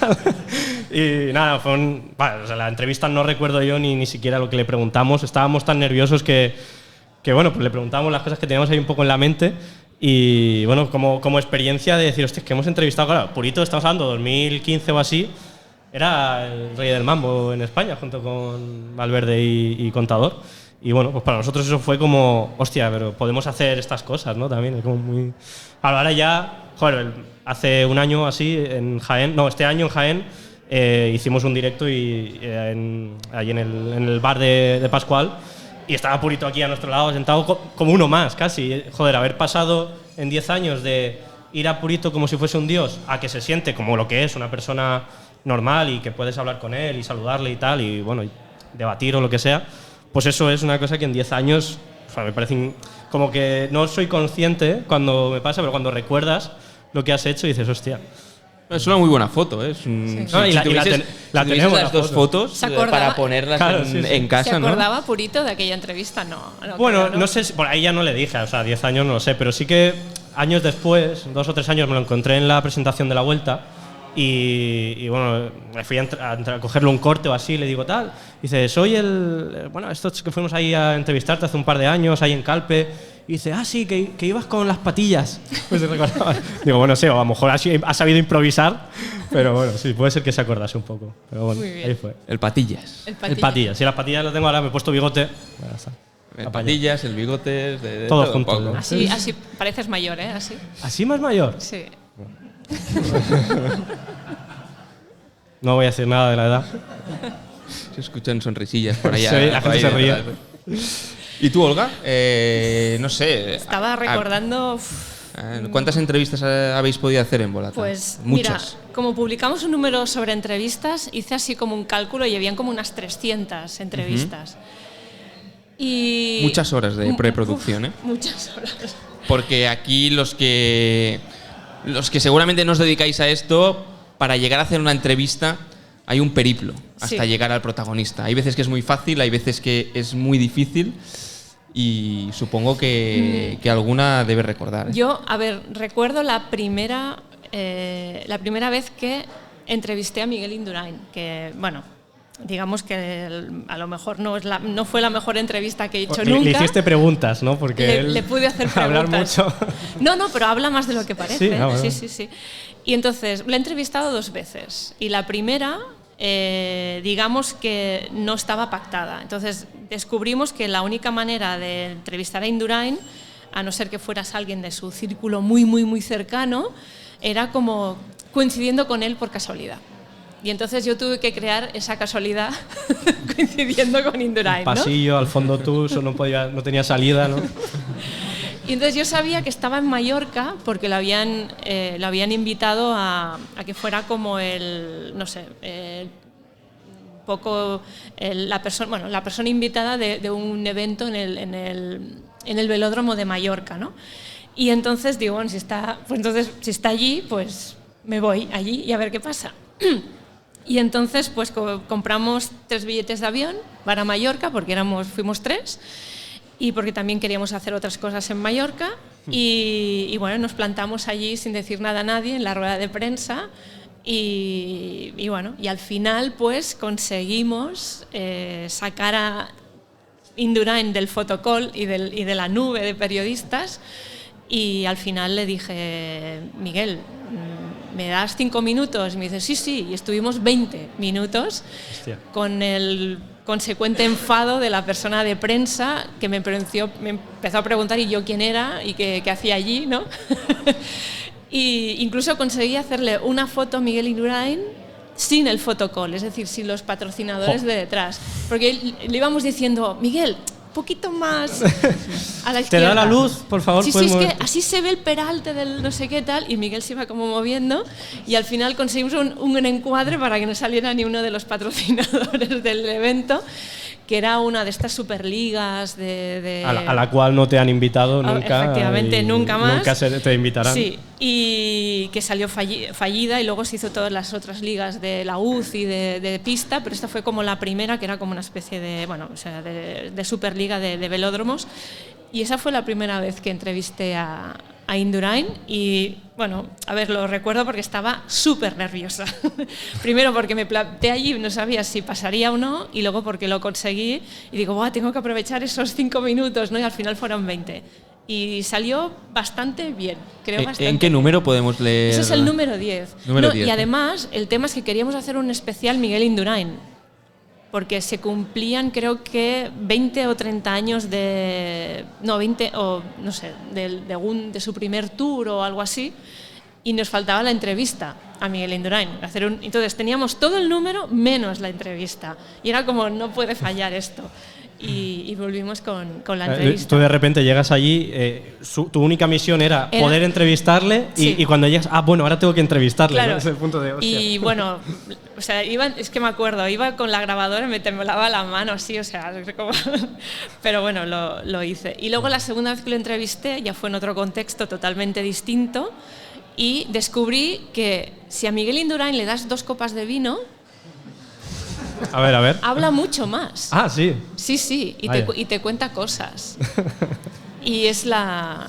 Y nada, bueno, o sea, la entrevista no recuerdo yo ni siquiera lo que le preguntamos. Estábamos tan nerviosos que bueno, pues le preguntábamos las cosas que teníamos ahí un poco en la mente. Y bueno, como experiencia de decir, hostia, es que hemos entrevistado, claro, Purito, estamos hablando 2015 o así, era el rey del mambo en España, junto con Valverde y Contador. Y bueno, pues para nosotros eso fue como, hostia, pero podemos hacer estas cosas, ¿no? También es como muy... Ahora ya, joder, hace un año así en Jaén, no, este año en Jaén hicimos un directo ahí en el bar de Pascual y estaba Purito aquí a nuestro lado sentado como uno más casi. Joder, haber pasado en 10 años de ir a Purito como si fuese un dios a que se siente como lo que es una persona normal y que puedes hablar con él y saludarle y tal y bueno, y debatir o lo que sea, pues eso es una cosa que en 10 años, o sea, me parece como que no soy consciente cuando me pasa, pero cuando recuerdas lo que has hecho dices, hostia. Es una muy buena foto, ¿eh? Es un, no, si tenemos las dos fotos para ponerlas claro, en casa, ¿Se acordaba ¿no? Purito de aquella entrevista? No. Bueno, no sé, por ahí ya no le dije, o sea, 10 años no lo sé, pero sí que años después, 2 o 3 años, me lo encontré en la presentación de la Vuelta. Y bueno, me fui a cogerle un corte o así, le digo tal. Dice, soy bueno, estos que fuimos ahí a entrevistarte hace un par de años, ahí en Calpe. Y dice, sí, que ibas con las patillas. Pues se recordaba. Digo, bueno, sí, o a lo mejor ha sabido improvisar, pero bueno, sí, puede ser que se acordase un poco. Pero bueno, ahí fue. El patillas. El patillas. Si las patillas las tengo ahora, me he puesto bigote. Ya está. El patillas, el bigote, de todo junto. ¿no? Así pareces mayor, ¿eh? Así. ¿Así más mayor? Sí. No voy a decir nada de la edad. Se escuchan sonrisillas por allá. Sí, la gente se ríe. ¿Y tú, Olga? No sé. Estaba recordando... ¿Cuántas entrevistas habéis podido hacer en Volata? Pues muchas. Mira, como publicamos un número sobre entrevistas, hice así como un cálculo y habían como unas 300 entrevistas. Y muchas horas de preproducción, ¿eh? Muchas horas. Porque aquí los que seguramente no os dedicáis a esto, para llegar a hacer una entrevista hay un periplo hasta llegar al protagonista. Hay veces que es muy fácil, hay veces que es muy difícil y supongo que alguna debes recordar, ¿eh? Yo, a ver, recuerdo la primera vez que entrevisté a Miguel Indurain, que, bueno, digamos que a lo mejor no fue la mejor entrevista que he hecho nunca. Le hiciste preguntas, ¿no? Porque le pude hacer preguntas. Hablar mucho. No, pero habla más de lo que parece. Sí, bueno. Sí. Y entonces, le he entrevistado 2 veces. Y la primera, digamos que no estaba pactada. Entonces, descubrimos que la única manera de entrevistar a Indurain, a no ser que fueras alguien de su círculo muy, muy, muy cercano, era como coincidiendo con él por casualidad. Y entonces yo tuve que crear esa casualidad coincidiendo con Indurain, ¿no? Pasillo, al fondo tú, eso no tenía salida, ¿no? Y entonces yo sabía que estaba en Mallorca porque lo habían invitado a que fuera como la persona invitada de un evento en el velódromo de Mallorca, ¿no? Y entonces digo, bueno, si está allí, pues me voy allí y a ver qué pasa. Y entonces pues compramos 3 billetes de avión para Mallorca porque fuimos 3 y porque también queríamos hacer otras cosas en Mallorca y bueno, nos plantamos allí sin decir nada a nadie en la rueda de prensa y bueno, y al final pues conseguimos sacar a Indurain del fotocall y de la nube de periodistas y al final le dije, Miguel, ¿me das 5 minutos? Y me dice, sí, y estuvimos 20 minutos. Hostia. Con el consecuente enfado de la persona de prensa que me empezó a preguntar y yo quién era y qué hacía allí, ¿no? Y incluso conseguí hacerle una foto a Miguel Indurain sin el fotocall, es decir, sin los patrocinadores de detrás. Porque le íbamos diciendo, Miguel, poquito más a la ¿Te izquierda. da la luz, por favor? Sí, puedes es que moverte? así se ve el peralte del no sé qué tal, y Miguel se iba como moviendo, y al final conseguimos un encuadre para que no saliera ni uno de los patrocinadores del evento, que era una de estas superligas de A la cual no te han invitado nunca. Efectivamente, y nunca más. Nunca te invitarán. Sí, y que salió fallida, y luego se hizo todas las otras ligas de la UCI de pista, pero esta fue como la primera, que era como una especie de, bueno, o sea, de superliga de velódromos, y esa fue la primera vez que entrevisté a Indurain, y bueno, a ver, lo recuerdo porque estaba súper nerviosa. Primero porque me planté allí, no sabía si pasaría o no, y luego porque lo conseguí y digo, "Buah, tengo que aprovechar esos 5 minutos", ¿no? Y al final fueron 20. Y salió bastante bien, creo bastante. ¿En qué número podemos leer? Ese es el número 10. Número 10. Y además, el tema es que queríamos hacer un especial Miguel Indurain, porque se cumplían, creo que 20 o 30 años de... No, 20 o no sé, de su primer tour o algo así, y nos faltaba la entrevista a Miguel Indurain. Entonces teníamos todo el número menos la entrevista, y era como, no puede fallar esto. Y volvimos con la entrevista. Tú de repente llegas allí, tu única misión era poder entrevistarle, Sí. y cuando llegas, bueno, ahora tengo que entrevistarle, Claro. ¿no? Es el punto de hostia. Y bueno, o sea, es que me acuerdo, iba con la grabadora y me temblaba la mano así, o sea, como pero bueno, lo hice. Y luego la segunda vez que lo entrevisté ya fue en otro contexto totalmente distinto, y descubrí que si a Miguel Indurain le das 2 copas de vino, A ver. habla mucho más. Ah, sí. Sí, Vaya. y te cuenta cosas. Y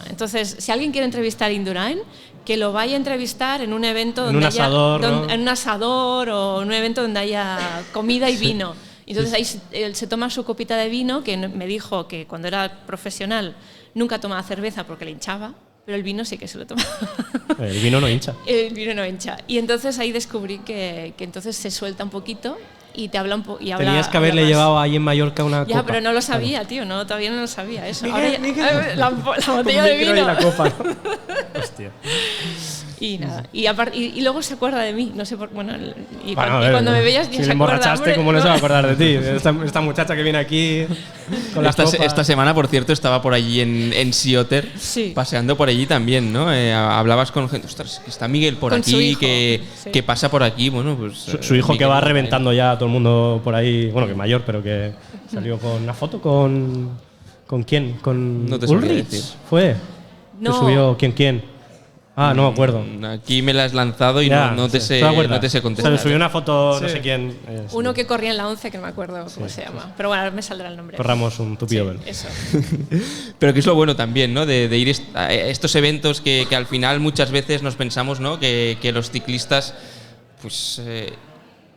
entonces, si alguien quiere entrevistar a Indurain, que lo vaya a entrevistar en un evento En donde un haya asador, ¿no? en un asador, o en un evento donde haya comida y vino. Entonces ahí él se toma su copita de vino, que me dijo que cuando era profesional nunca tomaba cerveza porque le hinchaba, pero el vino sí que se lo tomaba. El vino no hincha. El vino no hincha. Y entonces ahí descubrí que entonces se suelta un poquito y te habla un poco. Tenías que haberle llevado ahí en Mallorca una Ya, copa. pero no lo sabía, tío, no, todavía no lo sabía eso. Miguel, Ahora ya- la botella de Un micro vino. y la copa, ¿no? Hostia. Y nada, y luego se acuerda de mí, no sé por bueno, y Bueno, a cuando, ver, me veías ya si se le acuerda. emborrachaste, hombre, ¿cómo no se va a acordar de ti? Esta muchacha que viene aquí con las copas. Esta semana, por cierto, estaba por allí en Sioter, Sí. paseando por allí también, ¿no? Hablabas con gente, ostras, que está Miguel por Con su aquí, hijo, sí. que pasa por aquí, bueno, pues... Su hijo que Miguel, va reventando ya a todo el mundo por ahí, bueno, que mayor, pero que salió con una foto con... ¿Con quién? ¿Con No te sabría Ulrich? decir. ¿Fue? No. ¿Que subió quién? Ah, no me acuerdo. Aquí me la has lanzado y Ya, no te sí. sé, ¿Te acuerdas? no te sé O sea, contestar. le subió una foto, no Sí. sé quién. Uno que corría en la 11, que no me acuerdo cómo se llama. Pero bueno, ahora me saldrá el nombre. Corramos un tupido velo. Eso. Pero que es lo bueno también, ¿no? De ir a estos eventos que al final muchas veces nos pensamos, ¿no? Que los ciclistas, pues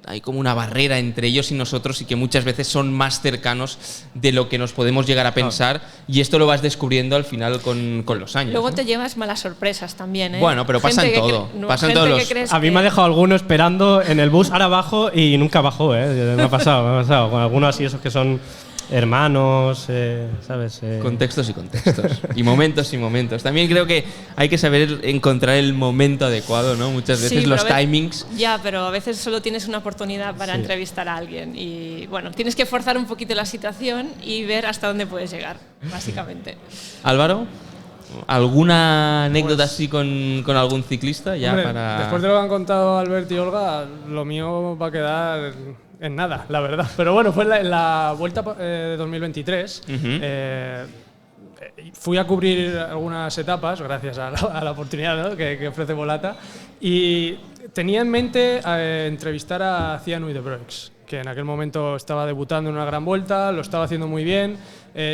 hay como una barrera entre ellos y nosotros, y que muchas veces son más cercanos de lo que nos podemos llegar a pensar, y esto lo vas descubriendo al final con los años. Luego ¿no? te llevas malas sorpresas también, ¿eh? Bueno, pero pasa en Gente que todo. no, Pasa en gente todos que los- crees A mí que- me ha dejado alguno esperando en el bus, ahora bajo y nunca bajó, ¿eh? Me ha pasado. Con algunos así, esos que son hermanos, ¿sabes? Contextos y contextos. Y momentos y momentos. También creo que hay que saber encontrar el momento adecuado, ¿no? Muchas veces Sí, los pero timings. Ya, pero a veces solo tienes una oportunidad para entrevistar a alguien, y bueno, tienes que forzar un poquito la situación y ver hasta dónde puedes llegar, básicamente. Álvaro, ¿alguna anécdota así con algún ciclista? Ya Hombre, para... después de lo que han contado Albert y Olga, lo mío va a quedar en nada, la verdad. Pero bueno, fue en la Vuelta de 2023. Fui a cubrir algunas etapas, gracias a la oportunidad, ¿no? que ofrece Volata, y tenía en mente entrevistar a Cian Uydebroeks, que en aquel momento estaba debutando en una gran vuelta, lo estaba haciendo muy bien.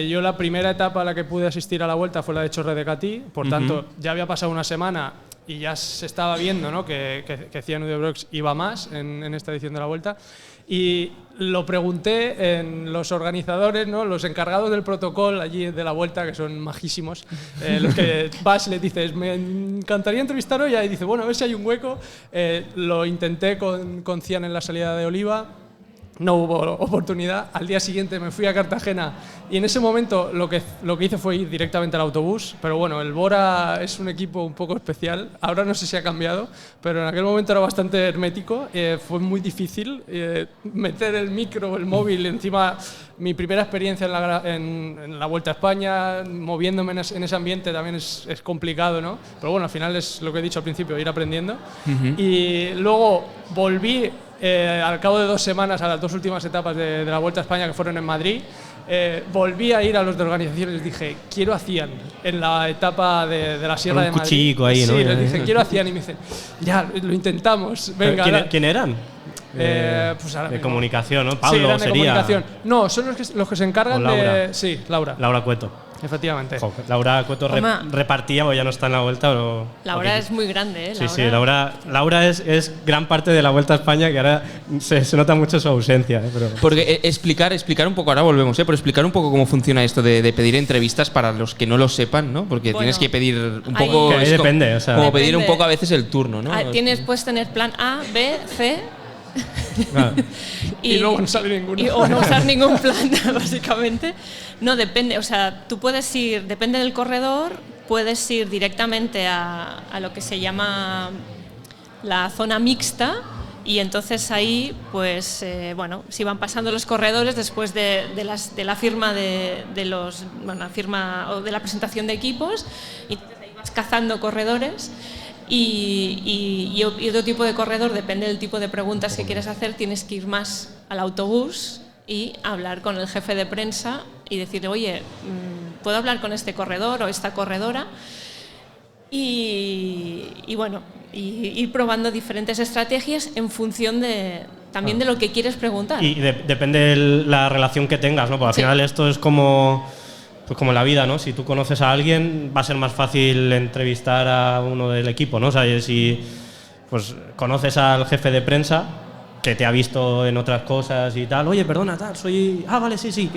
Yo la primera etapa a la que pude asistir a la vuelta fue la de Chorre de Catí, por tanto ya había pasado una semana y ya se estaba viendo, ¿no? que Cian Uydebroeks iba más en esta edición de la vuelta. Y lo pregunté en los organizadores, ¿no? Los encargados del protocolo allí de la vuelta, que son majísimos, los que vas y les dices, me encantaría entrevistar hoy, y dice, bueno, a ver si hay un hueco. Lo intenté con Cian en la salida de Oliva no hubo oportunidad. Al día siguiente me fui a Cartagena y en ese momento lo que hice fue ir directamente al autobús, pero bueno, el Bora es un equipo un poco especial, ahora no sé si ha cambiado, pero en aquel momento era bastante hermético, fue muy difícil meter el micro, el móvil, encima mi primera experiencia en la Vuelta a España, moviéndome en ese ambiente también es complicado, ¿no? Pero bueno, al final es lo que he dicho al principio, ir aprendiendo. Y luego volví al cabo de 2 semanas a las 2 últimas etapas de la Vuelta a España, que fueron en Madrid. Volví a ir a los de organización y les dije, quiero a Cian en la etapa de la Sierra de Madrid. Un cuchillico ahí, ¿no? Sí, les dije, quiero a Cian, y me dicen, ya, lo intentamos, venga. ¿Quién eran? Pues ahora de mismo. Comunicación, ¿no? Pablo sí, eran de sería. Comunicación. No, son los que se encargan de... Sí, Laura. Laura Cueto. Efectivamente. Laura Cueto repartía, porque ya no está en la Vuelta. Pero, Laura es muy grande, ¿eh? Sí, Laura es gran parte de la Vuelta a España, que ahora se nota mucho su ausencia. Pero... Porque explicar un poco, ahora volvemos, pero explicar un poco cómo funciona esto de pedir entrevistas para los que no lo sepan, ¿no? Porque tienes que pedir un poco... Que depende, o sea, como pedir un poco a veces el turno, ¿no? Puedes tener plan A, B, C... Claro. y luego no sale ninguno. O no usar ningún plan, básicamente. No, depende. O sea, tú puedes ir, depende del corredor, puedes ir directamente a lo que se llama la zona mixta. Y entonces ahí, pues, si van pasando los corredores después de la firma la firma o de la presentación de equipos, y ahí vas cazando corredores. Y otro tipo de corredor, depende del tipo de preguntas que quieres hacer, tienes que ir más al autobús y hablar con el jefe de prensa y decirle, oye, ¿puedo hablar con este corredor o esta corredora? Y ir probando diferentes estrategias en función también de lo que quieres preguntar. Y depende de la relación que tengas, ¿no? Porque al final esto es como la vida, ¿no? Si tú conoces a alguien, va a ser más fácil entrevistar a uno del equipo, ¿no? O sea, si pues conoces al jefe de prensa, que te ha visto en otras cosas y tal, oye, perdona, tal, soy... Ah, vale, sí,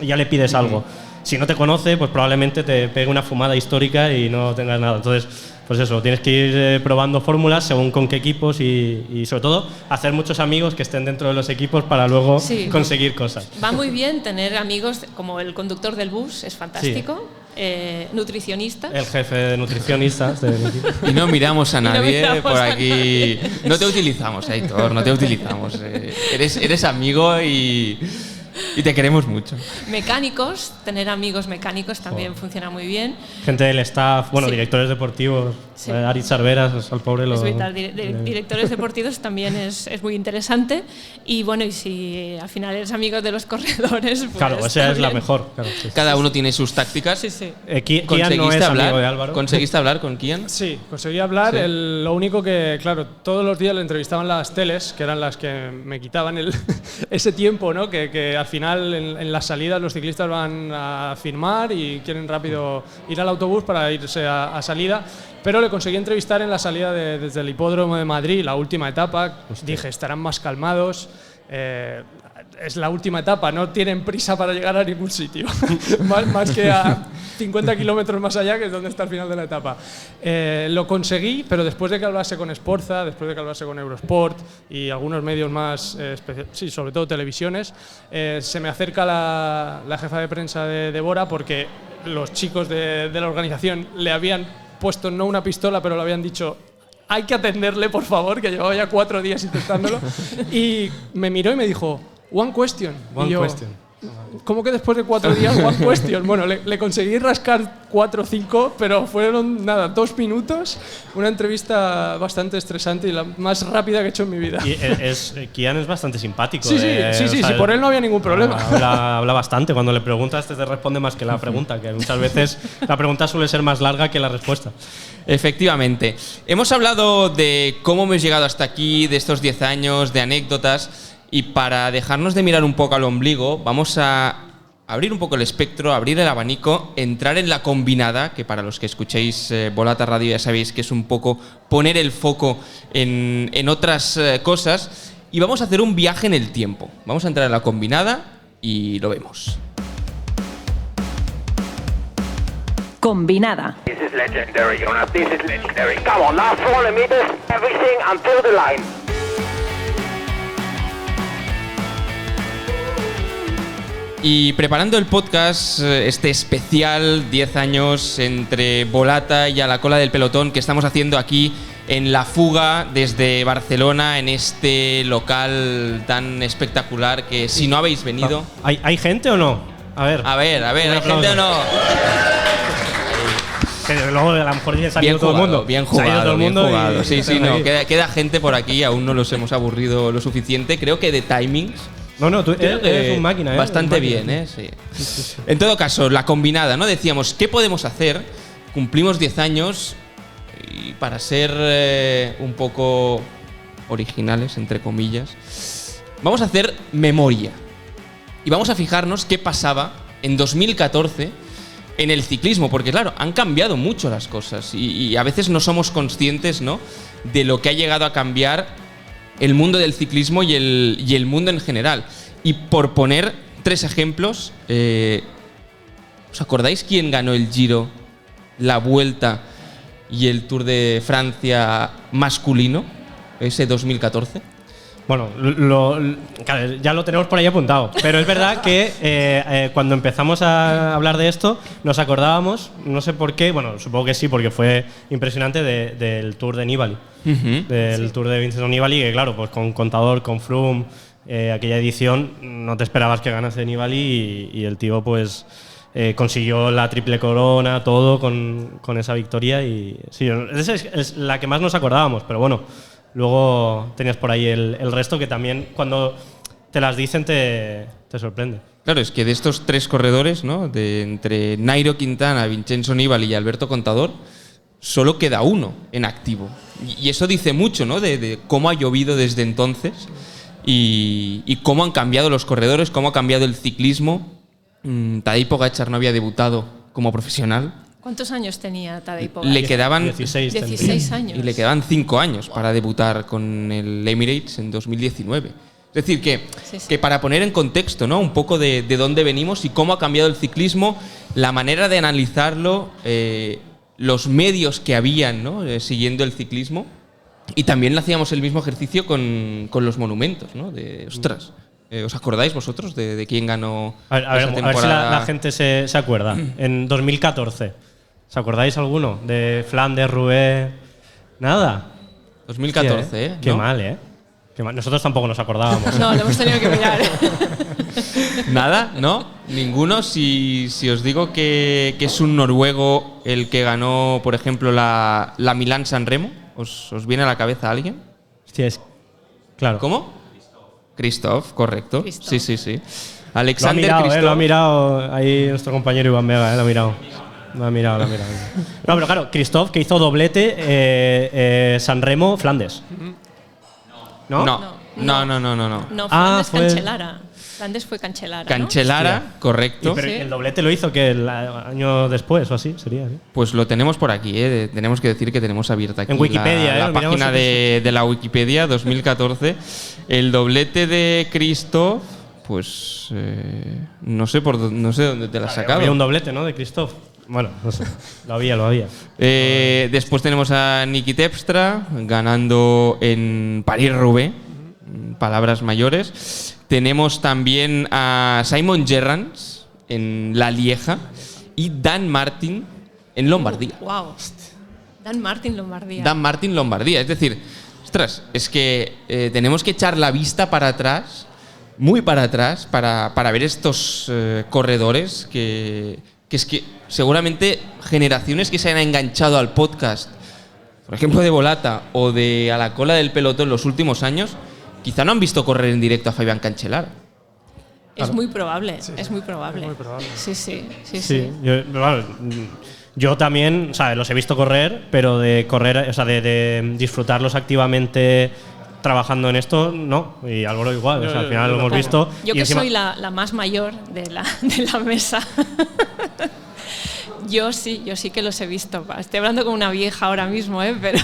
y ya le pides algo. Si no te conoce, pues probablemente te pegue una fumada histórica y no tengas nada. Entonces, pues eso, tienes que ir probando fórmulas según con qué equipos y sobre todo hacer muchos amigos que estén dentro de los equipos para luego conseguir cosas. Va muy bien tener amigos como el conductor del bus, es fantástico. Nutricionistas. El jefe de nutricionistas. Y no miramos a nadie por aquí. No te utilizamos, Aitor, no te utilizamos. Eres amigo y te queremos mucho. Mecánicos, tener amigos mecánicos también funciona muy bien. Gente del staff, directores deportivos, Aritz Cerveras, al pobre lo... Es vital, directores deportivos también es muy interesante. Y bueno, y si al final eres amigo de los corredores, pues claro, esa es la mejor. Claro, Cada uno tiene sus tácticas. Sí. Kian no es amigo de Álvaro. ¿Conseguiste hablar con Kian? Sí, conseguí hablar. Sí. Lo único que, claro, todos los días le entrevistaban las teles, que eran las que me quitaban ese tiempo, ¿no? Que al final en las salidas los ciclistas van a firmar y quieren rápido ir al autobús para irse a salida. Pero le conseguí entrevistar en la salida desde el hipódromo de Madrid, la última etapa. Hostia. Dije, estarán más calmados. Es la última etapa, no tienen prisa para llegar a ningún sitio. más que a 50 kilómetros más allá, que es donde está el final de la etapa. Lo conseguí, pero después de que hablase con Sporza, después de que hablase con Eurosport y algunos medios más, sobre todo televisiones, se me acerca la jefa de prensa de Bora, porque los chicos de la organización le habían puesto no una pistola, pero le habían dicho: hay que atenderle, por favor, que llevaba ya 4 días intentándolo. Y me miró y me dijo: one question. ¿Cómo que después de 4 días, one question? Bueno, le conseguí rascar 4 o 5, pero fueron, 2 minutos. Una entrevista bastante estresante y la más rápida que he hecho en mi vida. Y Kian es bastante simpático. Sí, por él no había ningún problema. Habla bastante. Cuando le preguntas, te responde más que la pregunta, que muchas veces la pregunta suele ser más larga que la respuesta. Efectivamente. Hemos hablado de cómo hemos llegado hasta aquí, de estos 10 años, de anécdotas. Y para dejarnos de mirar un poco al ombligo, vamos a abrir un poco el espectro, abrir el abanico, entrar en la combinada, que para los que escuchéis Volata Radio ya sabéis que es un poco poner el foco en otras cosas. Y vamos a hacer un viaje en el tiempo. Vamos a entrar en la combinada y lo vemos. Combinada. This is legendary, Jonas. This is legendary. Come on, last 400 meters, everything until the line. y preparando el podcast, este especial 10 años entre Volata y A la cola del pelotón que estamos haciendo aquí en La Fuga desde Barcelona, en este local tan espectacular que si no habéis venido… ¿Hay gente o no? A ver, ¿hay gente o no? Que luego a lo mejor ya se ha ido todo el mundo. Bien Se ha ido todo jugado, el bien mundo jugado. y- Sí, no, queda gente por aquí, aún no los hemos aburrido lo suficiente. Creo que de timings… No, tú Creo eres que un máquina, ¿eh? bastante Un máquina. bien, sí. En todo caso, la combinada, ¿no? Decíamos, ¿qué podemos hacer? Cumplimos 10 años y para ser un poco originales, entre comillas, vamos a hacer memoria. Y vamos a fijarnos qué pasaba en 2014 en el ciclismo, porque claro, han cambiado mucho las cosas y a veces no somos conscientes, ¿no?, de lo que ha llegado a cambiar el mundo del ciclismo y el mundo en general. Y por poner 3 ejemplos, ¿os acordáis quién ganó el Giro, la Vuelta y el Tour de Francia masculino, ese 2014? Bueno, claro, ya lo tenemos por ahí apuntado, pero es verdad que cuando empezamos a hablar de esto nos acordábamos, no sé por qué, bueno, supongo que sí, porque fue impresionante del Tour de Nibali, del Tour de Vincenzo Nibali, que claro, pues con Contador, con Froome, aquella edición, no te esperabas que ganase Nibali y el tío pues consiguió la triple corona, todo con esa victoria y sí, esa es la que más nos acordábamos, pero bueno. Luego tenías por ahí el resto que también cuando te las dicen te sorprende. Claro, es que de estos 3 corredores, ¿no?, entre Nairo Quintana, Vincenzo Nibali y Alberto Contador, solo queda uno en activo. Y eso dice mucho, ¿no?, de cómo ha llovido desde entonces y cómo han cambiado los corredores, cómo ha cambiado el ciclismo. Tadej Pogačar no había debutado como profesional. ¿Cuántos años tenía Tadej Pogačar? Le quedaban 16 años. Y le quedaban 5 años para debutar con el Emirates en 2019. Es decir, que para poner en contexto, ¿no?, un poco de dónde venimos y cómo ha cambiado el ciclismo, la manera de analizarlo, los medios que habían, ¿no?, siguiendo el ciclismo. Y también hacíamos el mismo ejercicio con los monumentos, ¿no? Ostras, ¿os acordáis vosotros de quién ganó A esa ver si temporada? la gente se acuerda. En 2014, ¿os acordáis alguno? De Flandes, Roubaix… Nada. 2014, Hostia, Qué ¿no? mal, ¿eh? Qué mal. Nosotros tampoco nos acordábamos. No, lo hemos tenido que mirar. Nada, ¿no? Ninguno. Si os digo que es un noruego el que ganó, por ejemplo, la Milán-San Remo, ¿os viene a la cabeza alguien? Hostia, claro. ¿Cómo? Christoph, correcto. Christoph. Sí. Lo ha Alexander mirado, Christoph. lo ha mirado ahí nuestro compañero Iván Vega, lo ha mirado. Lo ha mirado. No, pero claro, Christoph, que hizo doblete San Remo, Flandes. ¿No? No. No, Flandes Cancellara. Flandes fue Cancellara, ¿no? Cancellara, Hostia. correcto. Pero el doblete lo hizo que el año después o así, sería. ¿Sí? Pues lo tenemos por aquí, ¿eh? Tenemos que decir que tenemos abierta aquí En Wikipedia, la lo miramos página aquí. de la Wikipedia 2014. El doblete de Christoph, pues no sé dónde te lo has sacado. Había un doblete, ¿no? De Christoph. Bueno, no sé. Lo había. Después tenemos a Niki Terpstra ganando en París-Roubaix. Palabras mayores. Tenemos también a Simon Gerrans en La Lieja y Dan Martin en Lombardía. Wow. Dan Martin Lombardía. Dan Martin Lombardía. Es decir, ostras, es que tenemos que echar la vista para atrás, muy para atrás, para ver estos corredores que es que seguramente generaciones que se han enganchado al podcast, por ejemplo de Volata o de A la cola del pelotón en los últimos años, quizá no han visto correr en directo a Fabián Cancellara. Es muy probable, es muy probable. Es muy probable. Sí. Yo también, o sea, los he visto correr, pero de correr, o sea, de disfrutarlos activamente trabajando en esto, no. Y Álvaro igual, o sea, al final lo hemos visto. Yo y que encima, soy la más mayor de la mesa. Yo sí que los he visto. Estoy hablando como una vieja ahora mismo, pero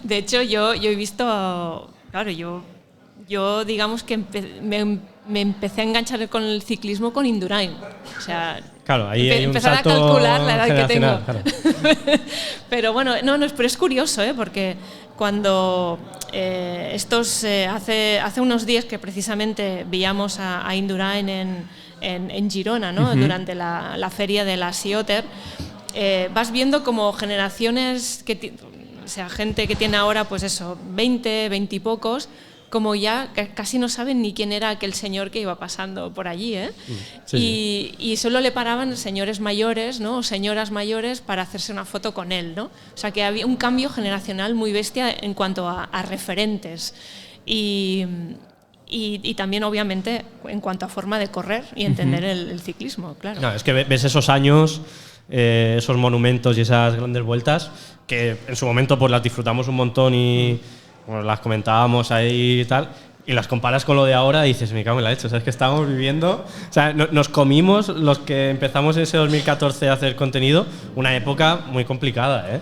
de hecho yo he visto, claro, yo digamos que me empecé a enganchar con el ciclismo con Indurain. O sea, claro, ahí hay un empezar a salto calcular la edad que tengo. generacional, Pero bueno, pero es curioso, porque cuando hace unos días que precisamente veíamos a Indurain en Girona, ¿no? Durante la feria de la Sioter. Vas viendo como generaciones, o sea, gente que tiene ahora, pues eso, 20 y pocos, como ya casi no saben ni quién era aquel señor que iba pasando por allí, ¿eh? Sí. Y solo le paraban señores mayores, ¿no? O señoras mayores para hacerse una foto con él, ¿no? O sea, que había un cambio generacional muy bestia en cuanto a referentes. Y también, obviamente, en cuanto a forma de correr y entender el ciclismo, claro. No, es que ves esos años, esos monumentos y esas grandes vueltas, que en su momento pues las disfrutamos un montón y bueno, las comentábamos ahí y tal, y las comparas con lo de ahora y dices, me cago en la leche, o sea, es que estamos viviendo, o sea, nos comimos los que empezamos en ese 2014 a hacer contenido, una época muy complicada, ¿eh?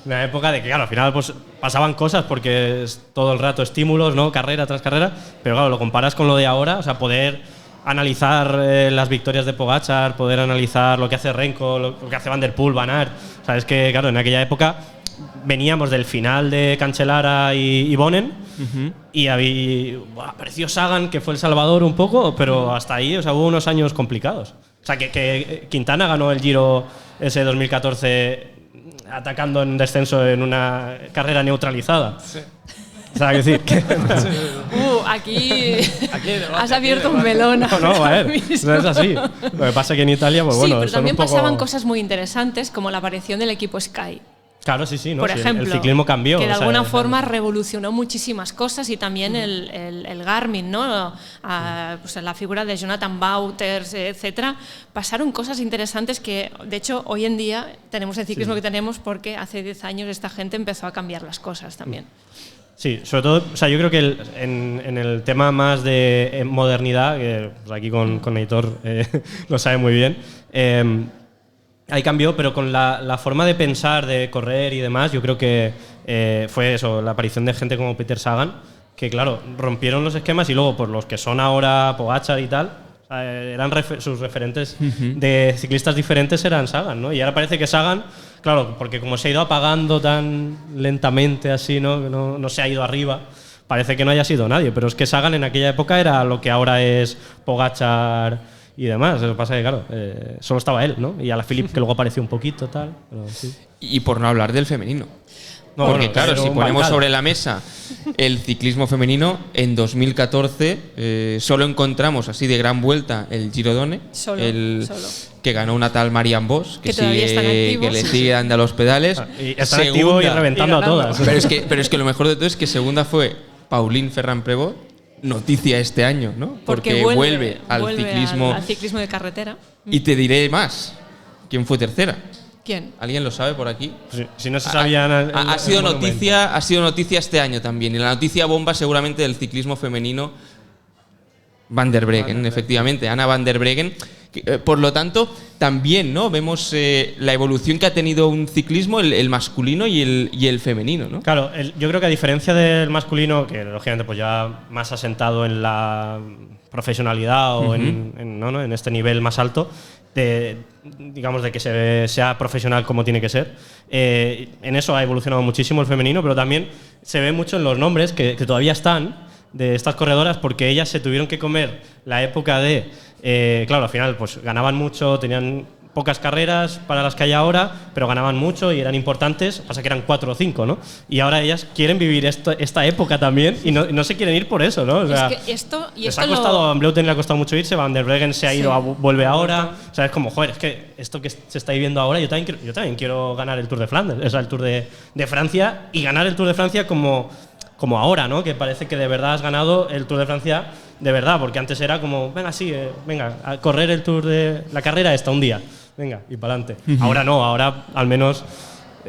Una época de que, claro, al final pues pasaban cosas porque es todo el rato estímulos, ¿no? Carrera tras carrera, pero claro, lo comparas con lo de ahora, o sea, poder analizar las victorias de Pogačar, poder analizar lo que hace Renko, lo que hace Van der Poel, Van Aert, o sea, es que, claro, en aquella época veníamos del final de Cancellara y Bonen y apareció Sagan, que fue el salvador un poco, pero hasta ahí, o sea, hubo unos años complicados. O sea, que Quintana ganó el Giro ese 2014 atacando en descenso en una carrera neutralizada. Sí. O sea, que decir que aquí has abierto un melón. No, a ver, no es así. Lo que pasa es que en Italia, pues bueno, pero también un poco... pasaban cosas muy interesantes, como la aparición del equipo Sky. Claro, sí, ¿no? Por ejemplo, el ciclismo cambió. Que de alguna forma revolucionó muchísimas cosas, y también el Garmin, ¿no? Pues la figura de Jonathan Wouters, etcétera. Pasaron cosas interesantes que, de hecho, hoy en día tenemos el ciclismo que tenemos porque hace 10 años esta gente empezó a cambiar las cosas también. Sí, sobre todo, o sea, yo creo que en el tema más de modernidad, que pues aquí con Heitor lo sabe muy bien, hay cambio, pero con la forma de pensar, de correr y demás, yo creo que fue eso, la aparición de gente como Peter Sagan, que claro, rompieron los esquemas, y luego por los que son ahora Pogačar y tal, eran sus referentes de ciclistas diferentes eran Sagan, ¿no? Y ahora parece que Sagan, claro, porque como se ha ido apagando tan lentamente así, ¿no? No se ha ido arriba, parece que no haya sido nadie, pero es que Sagan en aquella época era lo que ahora es Pogačar y demás. Lo que pasa es que, claro, solo estaba él, ¿no? Y Alaphilippe, que luego apareció un poquito, tal. Pero sí. Y por no hablar del femenino. No, porque, claro, si ponemos sobre la mesa el ciclismo femenino, en 2014 solo encontramos así de gran vuelta el Giro Donne, solo. Que ganó una tal Marianne Vos, que le sigue dando a los pedales. Y está activo y reventando a todas. Pero es que lo mejor de todo es que segunda fue Pauline Ferrand-Prévot, noticia este año, ¿no? Porque vuelve al ciclismo de carretera. Y te diré más. ¿Quién fue tercera? ¿Quién? ¿Alguien lo sabe por aquí? Sí, si no se sabían. Ha sido noticia este año también. Y la noticia bomba seguramente del ciclismo femenino, Van der Breggen, efectivamente, Anna Van der Breggen. Por lo tanto, también, ¿no? Vemos la evolución que ha tenido un ciclismo, el masculino y el femenino, ¿no? Claro, yo creo que a diferencia del masculino, que lógicamente pues ya más asentado en la profesionalidad o en este nivel más alto, digamos de que sea profesional como tiene que ser, en eso ha evolucionado muchísimo el femenino, pero también se ve mucho en los nombres que todavía están de estas corredoras, porque ellas se tuvieron que comer la época de claro, al final pues ganaban mucho, tenían pocas carreras para las que hay ahora, pero ganaban mucho y eran importantes, pasa que eran 4 o 5, ¿no? Y ahora ellas quieren vivir esta época también y no se quieren ir por eso, ¿no? O sea, es que esto ha costado, a Bleuten le ha costado mucho irse, Van der Breggen se ha ido, vuelve ahora, o sea, es como, joder, es que esto que se está viviendo ahora, yo también quiero ganar el Tour de Flandes, o sea, el Tour de Francia, y ganar el Tour de Francia como ahora, ¿no? Que parece que de verdad has ganado el Tour de Francia de verdad, porque antes era como, venga, sí, venga, a correr el Tour de la carrera esta un día, venga, y para adelante. Ahora no, ahora al menos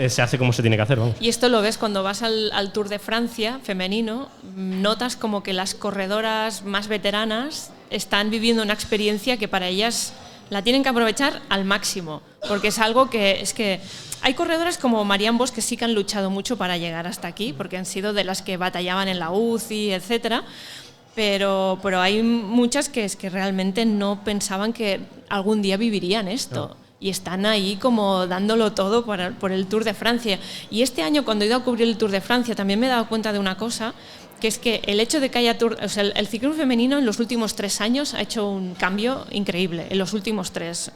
se hace como se tiene que hacer, vamos. Y esto lo ves cuando vas al Tour de Francia femenino, notas como que las corredoras más veteranas están viviendo una experiencia que para ellas la tienen que aprovechar al máximo, porque es algo que hay corredoras como Marianne Vos que sí que han luchado mucho para llegar hasta aquí, porque han sido de las que batallaban en la UCI, etcétera. Pero hay muchas que realmente no pensaban que algún día vivirían esto. No. Y están ahí como dándolo todo por el Tour de Francia. Y este año, cuando he ido a cubrir el Tour de Francia, también me he dado cuenta de una cosa, que es que el hecho de que haya Tour, o sea, el ciclismo femenino en los últimos 3 años ha hecho un cambio increíble, en los últimos 3.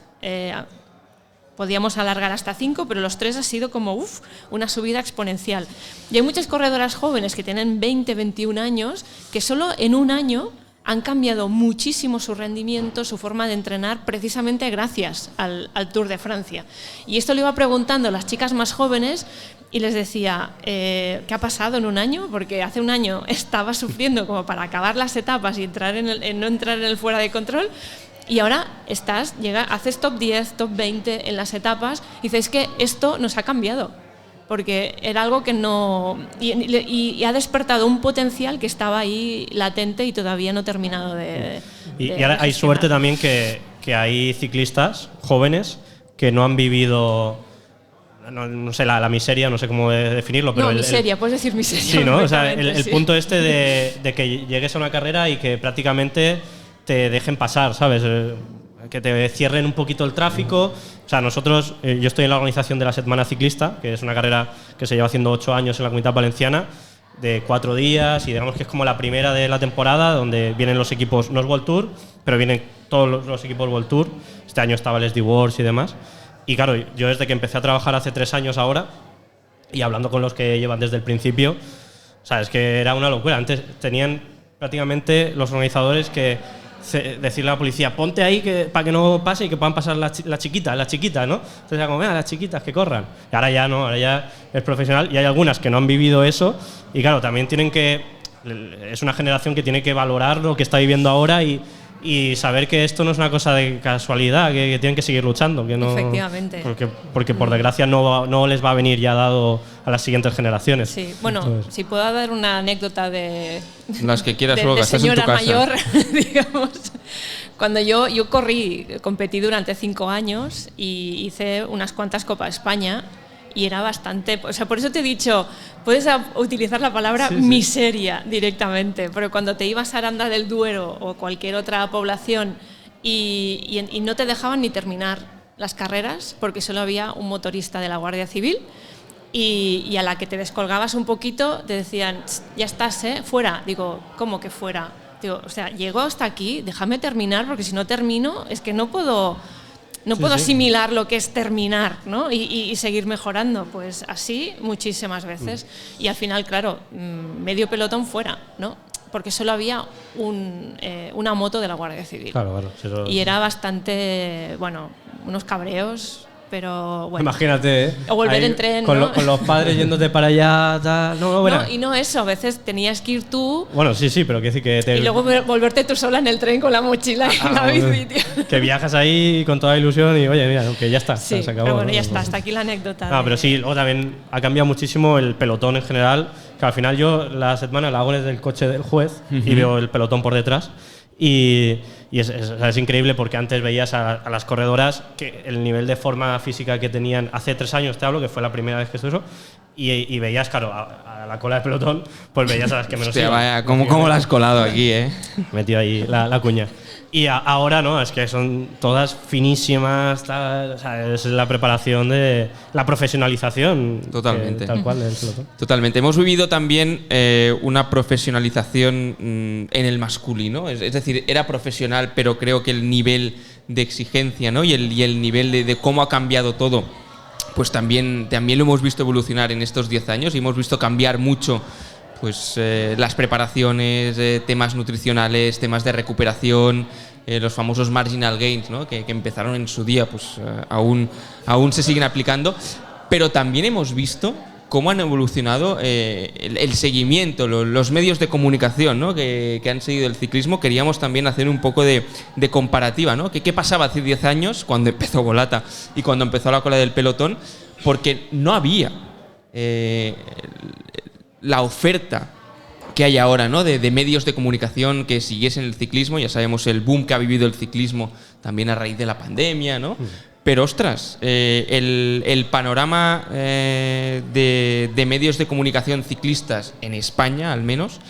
Podíamos alargar hasta 5, pero los 3 ha sido como una subida exponencial. Y hay muchas corredoras jóvenes que tienen 20, 21 años que solo en un año han cambiado muchísimo su rendimiento, su forma de entrenar, precisamente gracias al Tour de Francia. Y esto le iba preguntando a las chicas más jóvenes y les decía, ¿qué ha pasado en un año? Porque hace un año estaba sufriendo como para acabar las etapas y no entrar en el fuera de control, y ahora haces top 10, top 20 en las etapas, y dices que esto nos ha cambiado, porque era algo que no... Y ha despertado un potencial que estaba ahí latente y todavía no terminado de y ahora hay suerte también que hay ciclistas jóvenes que no han vivido... No sé, la miseria, no sé cómo definirlo, pero... No, miseria, puedes decir miseria. Sí, ¿no? O sea, el punto este de que llegues a una carrera y que prácticamente te dejen pasar, ¿sabes? Que te cierren un poquito el tráfico. O sea, nosotros, yo estoy en la organización de la Setmana Ciclista, que es una carrera que se lleva haciendo 8 años en la Comunitat Valenciana, de 4 días, y digamos que es como la primera de la temporada, donde vienen los equipos, no es World Tour, pero vienen todos los equipos World Tour. Este año estaba el SD Wars y demás. Y claro, yo desde que empecé a trabajar hace 3 años ahora, y hablando con los que llevan desde el principio, o sea, es que era una locura. Antes tenían prácticamente los organizadores que decirle a la policía, ponte ahí para que no pase y que puedan pasar las chiquitas, ¿no? Entonces era como, las chiquitas que corran. Y ahora ya no, ahora ya es profesional, y hay algunas que no han vivido eso, y claro, también es una generación que tiene que valorar lo que está viviendo ahora y saber que esto no es una cosa de casualidad, que tienen que seguir luchando, que no, efectivamente. Porque por desgracia no les va a venir ya dado a las siguientes generaciones. Sí, bueno, entonces, si puedo dar una anécdota de las que quieras, de estás en tu señora casa. mayor, digamos. Cuando yo competí durante 5 años y hice unas cuantas Copa España. Y era bastante... O sea, por eso te he dicho, puedes utilizar la palabra miseria directamente, pero cuando te ibas a Aranda del Duero o cualquier otra población y no te dejaban ni terminar las carreras porque solo había un motorista de la Guardia Civil y a la que te descolgabas un poquito te decían, ya estás, fuera. Digo, ¿cómo que fuera? Digo, o sea, llego hasta aquí, déjame terminar porque si no termino es que no puedo asimilar lo que es terminar, ¿no? y seguir mejorando. Pues así muchísimas veces. Y al final, claro, medio pelotón fuera, ¿no? Porque solo había una moto de la Guardia Civil. Claro. Y era bastante, unos cabreos, pero bueno. Imagínate, o volver en tren, con, ¿no? con los padres yéndote para allá, tal. No, y no eso, a veces tenías que ir tú. Bueno, sí, pero quiero decir que y luego volverte tú sola en el tren con la mochila y la bici, tío. Que viajas ahí con toda ilusión y oye, mira, que ya está, sí, se acabó. Pero bueno, ya está, hasta aquí la anécdota. Pero sí, luego también ha cambiado muchísimo el pelotón en general, que al final yo la semana la hago desde el coche del juez y veo el pelotón por detrás. Y es increíble porque antes veías a las corredoras que el nivel de forma física que tenían hace 3 años, te hablo, que fue la primera vez que estuve eso, y veías, claro, a la cola del pelotón, pues veías a las que menos. Hostia, vaya, ¿cómo la has colado aquí, Metido ahí la cuña. Y ahora no, es que son todas finísimas, o sea, es la preparación de la profesionalización. Totalmente. Tal cual, del pelotón. Totalmente. Hemos vivido también una profesionalización en el masculino, es decir, era profesional, pero creo que el nivel de exigencia, ¿no? y el nivel de cómo ha cambiado todo, pues también lo hemos visto evolucionar en estos 10 años y hemos visto cambiar mucho pues las preparaciones, temas nutricionales, temas de recuperación, los famosos marginal gains, ¿no? que empezaron en su día, pues aún se siguen aplicando, pero también hemos visto cómo han evolucionado el seguimiento, los medios de comunicación, ¿no? que han seguido el ciclismo. Queríamos también hacer un poco de comparativa, ¿no? ¿Qué pasaba hace 10 años cuando empezó Volata y cuando empezó la cola del pelotón? Porque no había la oferta que hay ahora, ¿no? de medios de comunicación que siguiesen el ciclismo. Ya sabemos el boom que ha vivido el ciclismo también a raíz de la pandemia, ¿no? Pero ostras, el panorama de medios de comunicación ciclistas en España, al menos,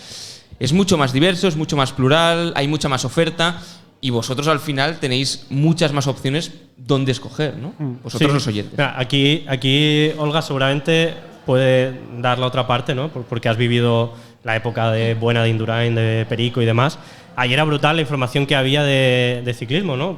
es mucho más diverso, es mucho más plural, hay mucha más oferta y vosotros al final tenéis muchas más opciones donde escoger, ¿no? Vosotros los oyentes. Mira, aquí Olga seguramente puede dar la otra parte, ¿no? Porque has vivido la época buena de Indurain, de Perico y demás, ahí era brutal la información que había de ciclismo, ¿no?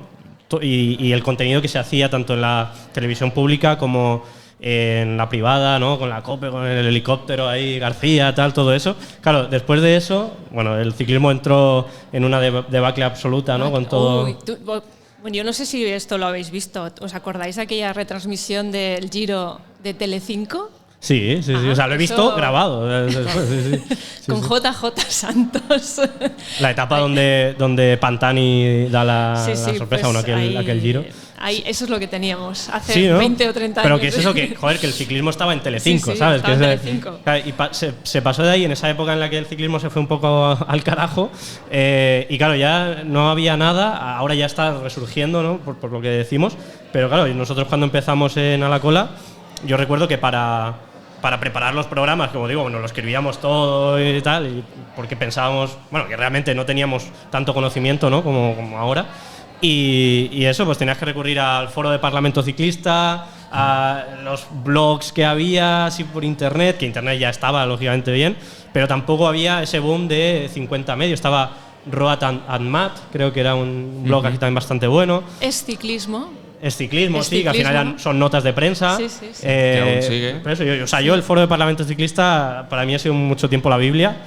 Y el contenido que se hacía tanto en la televisión pública como en la privada, ¿no? Con la COPE, con el helicóptero ahí, García, tal, todo eso. Claro, después de eso, bueno, el ciclismo entró en una debacle absoluta, ¿no? Con todo. Bueno, yo no sé si esto lo habéis visto. ¿Os acordáis de aquella retransmisión del Giro de Telecinco? Sí. O sea, lo he visto grabado después, sí. Con JJ Santos. La etapa donde Pantani da la sorpresa, pues bueno, aquel Giro. Ahí, eso es lo que teníamos hace Sí, ¿no? 20 o 30 años. Pero que es eso, que el ciclismo estaba en Telecinco, Sí, ¿sabes? estaba Que en Telecinco. Y se pasó de ahí en esa época en la que el ciclismo se fue un poco al carajo. Y claro, ya no había nada, ahora ya está resurgiendo, ¿no? Por lo que decimos. Pero claro, nosotros cuando empezamos en A la Cola, yo recuerdo que para preparar los programas, como digo, bueno, lo escribíamos todo y tal, porque pensábamos, bueno, que realmente no teníamos tanto conocimiento, ¿no? como ahora. Y eso, pues tenías que recurrir al foro de Parlamento Ciclista, a los blogs que había así por internet, que internet ya estaba lógicamente bien, pero tampoco había ese boom de 50 medios. Estaba Road and Mat, creo que era un blog aquí también bastante bueno. Es ciclismo. Es ciclismo, sí, que al final son notas de prensa. Sí. Que aún sigue. Por eso yo el foro de Parlamento Ciclista para mí ha sido mucho tiempo la Biblia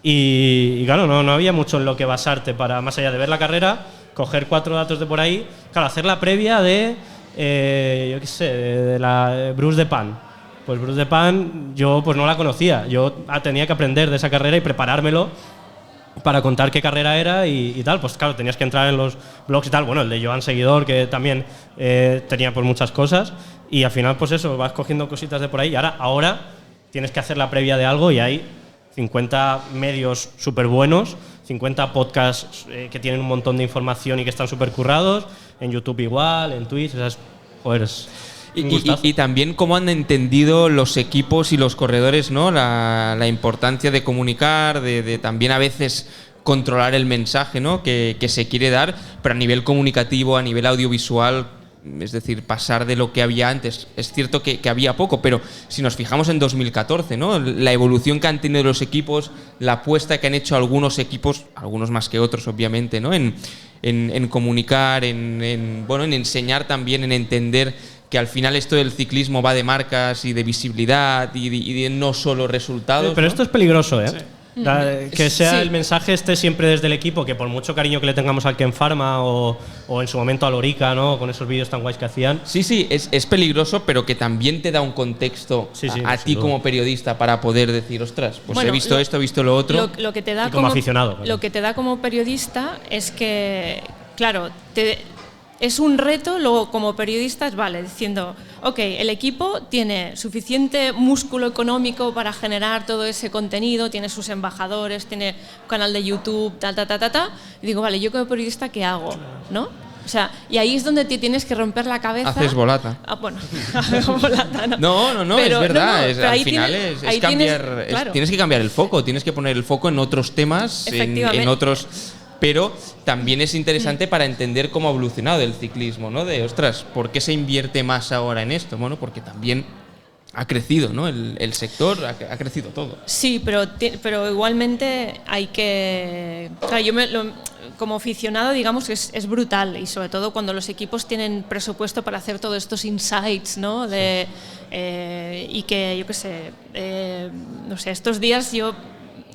y claro, no había mucho en lo que basarte para, más allá de ver la carrera, coger 4 datos de por ahí, claro, hacer la previa de, yo qué sé, de la Bruce de Pan. Pues Bruce de Pan yo pues no la conocía, yo tenía que aprender de esa carrera y preparármelo para contar qué carrera era y tal. Pues claro, tenías que entrar en los blogs y tal. Bueno, el de Joan Seguidor, que también tenía pues muchas cosas. Y al final, pues eso, vas cogiendo cositas de por ahí. Y ahora tienes que hacer la previa de algo y hay 50 medios súper buenos, 50 podcasts que tienen un montón de información y que están súper currados. En YouTube igual, en Twitch, esas, joder, y también cómo han entendido los equipos y los corredores, ¿no? La importancia de comunicar, de también a veces controlar el mensaje, ¿no? que se quiere dar, pero a nivel comunicativo, a nivel audiovisual, es decir, pasar de lo que había antes. Es cierto que había poco, pero si nos fijamos en 2014, ¿no? La evolución que han tenido los equipos, la apuesta que han hecho algunos equipos, algunos más que otros, obviamente, ¿no? En comunicar, en enseñar también, en entender que al final esto del ciclismo va de marcas y de visibilidad y de no solo resultados. Pero ¿no? esto es peligroso, ¿eh? Sí. Que sea el mensaje siempre desde el equipo, que por mucho cariño que le tengamos al Ken Pharma o en su momento a Lorica, ¿no? Con esos vídeos tan guays que hacían. Sí, es peligroso, pero que también te da un contexto a ti como periodista para poder decir, ostras, pues Bueno, he visto esto, he visto lo otro. Lo que te da Y como aficionado. Lo que te da como periodista es que, claro, es un reto, luego como periodista es diciendo, ok, el equipo tiene suficiente músculo económico para generar todo ese contenido, tiene sus embajadores, tiene un canal de YouTube, y digo, vale, yo como periodista, ¿qué hago? ¿No? O sea, y ahí es donde te tienes que romper la cabeza. Haces volata. Bueno, hago volata, ¿no? No, Pero, es verdad. pero Al final es cambiar. claro. Tienes que cambiar el foco, tienes que poner el foco en otros temas, en otros. Pero también es interesante para entender cómo ha evolucionado el ciclismo, ¿no? De, ostras, ¿por qué se invierte más ahora en esto? Bueno, porque también ha crecido, ¿no? El sector, ha crecido todo. Sí, pero igualmente hay que... Claro, como aficionado, digamos que es brutal, y sobre todo cuando los equipos tienen presupuesto para hacer todos estos insights, ¿no? Y que, yo qué sé, no sé, estos días yo